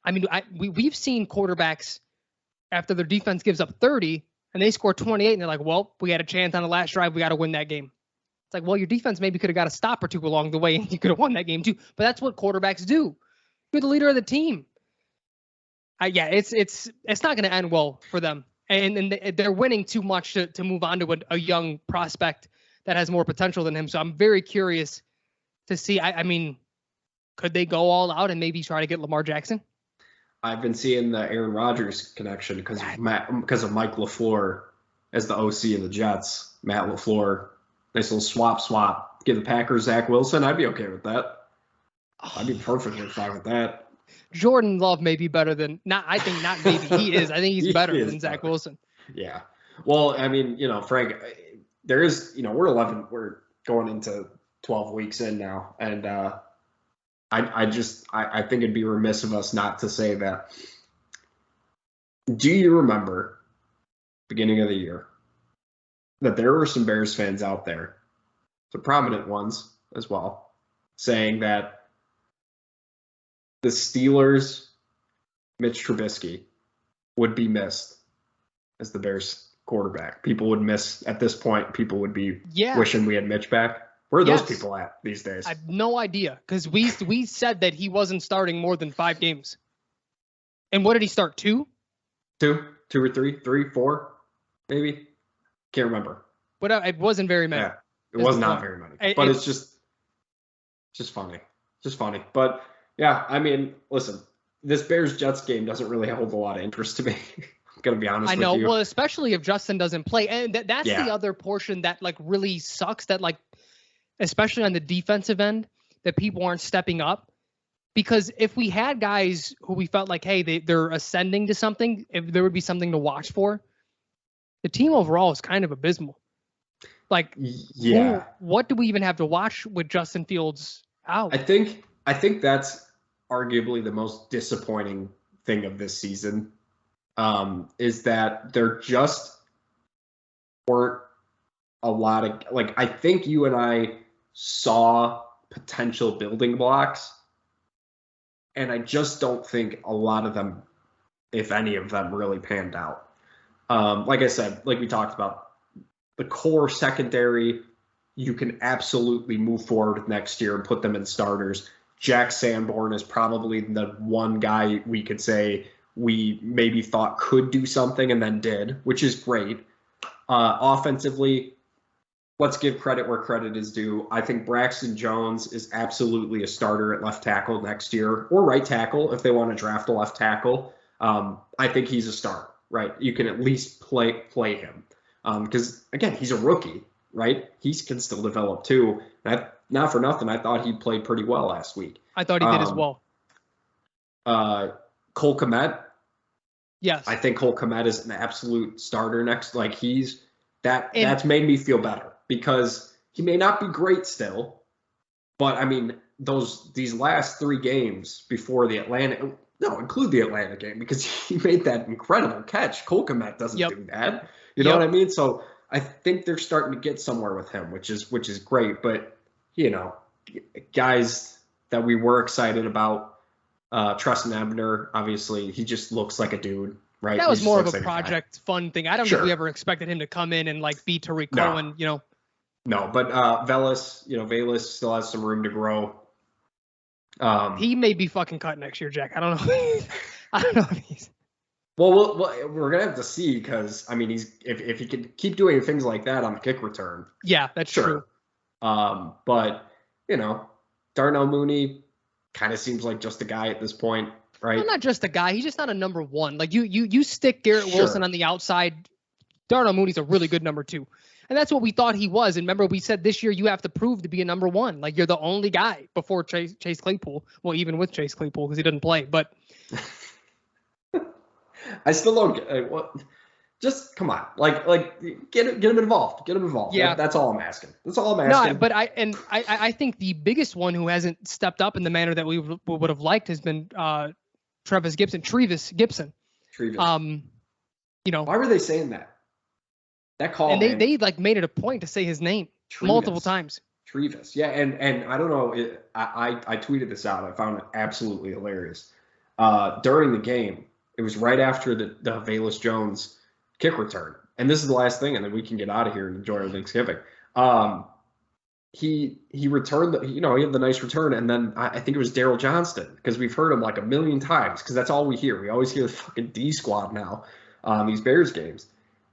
I mean, we've seen quarterbacks after their defense gives up 30 and they score 28, and they're like, well, we had a chance on the last drive. We got to win that game. It's like, well, your defense maybe could have got a stop or two along the way, and you could have won that game too. But that's what quarterbacks do. You're the leader of the team. It's not going to end well for them. And they're winning too much to move on to a young prospect that has more potential than him. So I'm very curious to see. I mean, could they go all out and maybe try to get Lamar Jackson? I've been seeing the Aaron Rodgers connection because of Mike LaFleur as the OC of the Jets. Matt LaFleur Nice little swap. Give the Packers Zach Wilson. I'd be okay with that. I'd be perfectly fine with that. Jordan Love may be better than I think not maybe he is. I think he's better than Zach Wilson. Yeah. Well, I mean, Frank, there is, we're going into 12 weeks in now, and I think it'd be remiss of us not to say that. Do you remember beginning of the year that there were some Bears fans out there, the prominent ones as well, saying that the Steelers, Mitch Trubisky, would be missed as the Bears quarterback? People would miss, at this point, people would be wishing we had Mitch back. Where are those people at these days? I have no idea, because we said that he wasn't starting more than 5 games. And what did he start, 2? 2 or 3, 3, 4, maybe. Can't remember. But it wasn't very many. Yeah, it was not very many. But it's just funny. Just funny. But yeah, I mean, listen, this Bears-Jets game doesn't really hold a lot of interest to me. I'm going to be honest with you. I know. Well, especially if Justin doesn't play. And that's the other portion that like really sucks, that like, especially on the defensive end, that people aren't stepping up. Because if we had guys who we felt like, hey, they're ascending to something, if there would be something to watch for, the team overall is kind of abysmal. Like, what do we even have to watch with Justin Fields out? I think that's arguably the most disappointing thing of this season, is that there just weren't a lot of, like, I think you and I saw potential building blocks, and I just don't think a lot of them, if any of them, really panned out. Like I said, like we talked about, the core secondary, you can absolutely move forward next year and put them in starters. Jack Sanborn is probably the one guy we could say we maybe thought could do something and then did, which is great. Offensively, let's give credit where credit is due. I think Braxton Jones is absolutely a starter at left tackle next year, or right tackle if they want to draft a left tackle. I think he's a starter, right? You can at least play him. Because, again, he's a rookie, right? He can still develop, too. Not for nothing, I thought he played pretty well last week. I thought he did as well. Cole Kmet. Yes. I think Cole Kmet is an absolute starter next. Like, that's made me feel better, because he may not be great still, but, I mean, these last 3 games before the include the Atlanta game, because he made that incredible catch. Cole Kmet doesn't do that. You know what I mean? So I think they're starting to get somewhere with him, which is great. But, guys that we were excited about, Treston Ebner, obviously, he just looks like a dude, right? That was more of a project fun thing. I don't think we ever expected him to come in and like beat Tariq Cohen, No, but Velus still has some room to grow. He may be fucking cut next year, Jack. I don't know. I don't know if he's. Well, we're gonna have to see, because I mean, if he could keep doing things like that on the kick return. Yeah, that's true. But Darnell Mooney kind of seems like just a guy at this point, right? Well, not just a guy. He's just not a number 1. Like you stick Garrett Wilson on the outside. Darnell Mooney's a really good number 2. And that's what we thought he was. And remember, we said this year you have to prove to be a number 1. Like, you're the only guy before Chase Claypool. Well, even with Chase Claypool, because he doesn't play. But I still don't. Just come on, like get him involved. Get him involved. Yeah, that's all I'm asking. That's all I'm asking. No, but I think the biggest one who hasn't stepped up in the manner that we would have liked has been Trevis Gibson. Why were they saying that? That call, and they like made it a point to say his name multiple times. Trevis, yeah, and I don't know. I tweeted this out. I found it absolutely hilarious. During the game, it was right after the Velus Jones kick return, and this is the last thing, and then we can get out of here and enjoy our Thanksgiving. He returned he had the nice return, and then I think it was Daryl Johnston, because we've heard him like a million times, because that's all we hear. We always hear the fucking D squad now on these Bears games.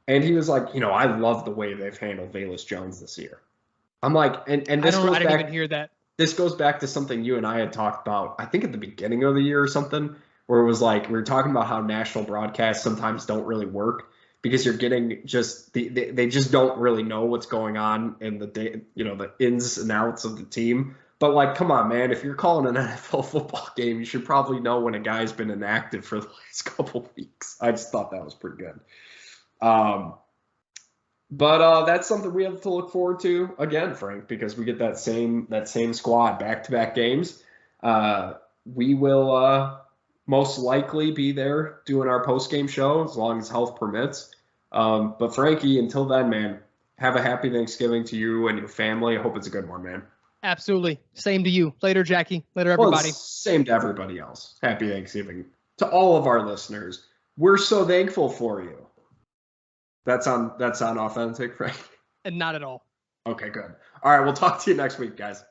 And he was like, I love the way they've handled Velus Jones this year. I'm like, and this goes back. I didn't even hear that. This goes back to something you and I had talked about, I think at the beginning of the year or something, where it was like, we were talking about how national broadcasts sometimes don't really work, because you're getting just they just don't really know what's going on in the day, the ins and outs of the team. But like, come on, man, if you're calling an NFL football game, you should probably know when a guy's been inactive for the last couple of weeks. I just thought that was pretty good. But that's something we have to look forward to again, Frank, because we get that same squad back-to-back games. We will most likely be there doing our post-game show as long as health permits. But Frankie, until then, man, have a happy Thanksgiving to you and your family. I hope it's a good one, man. Absolutely. Same to you. Later, Jackie. Later, everybody. Well, same to everybody else. Happy Thanksgiving to all of our listeners. We're so thankful for you. That's on authentic, right? And not at all. Okay, good. All right, we'll talk to you next week, guys.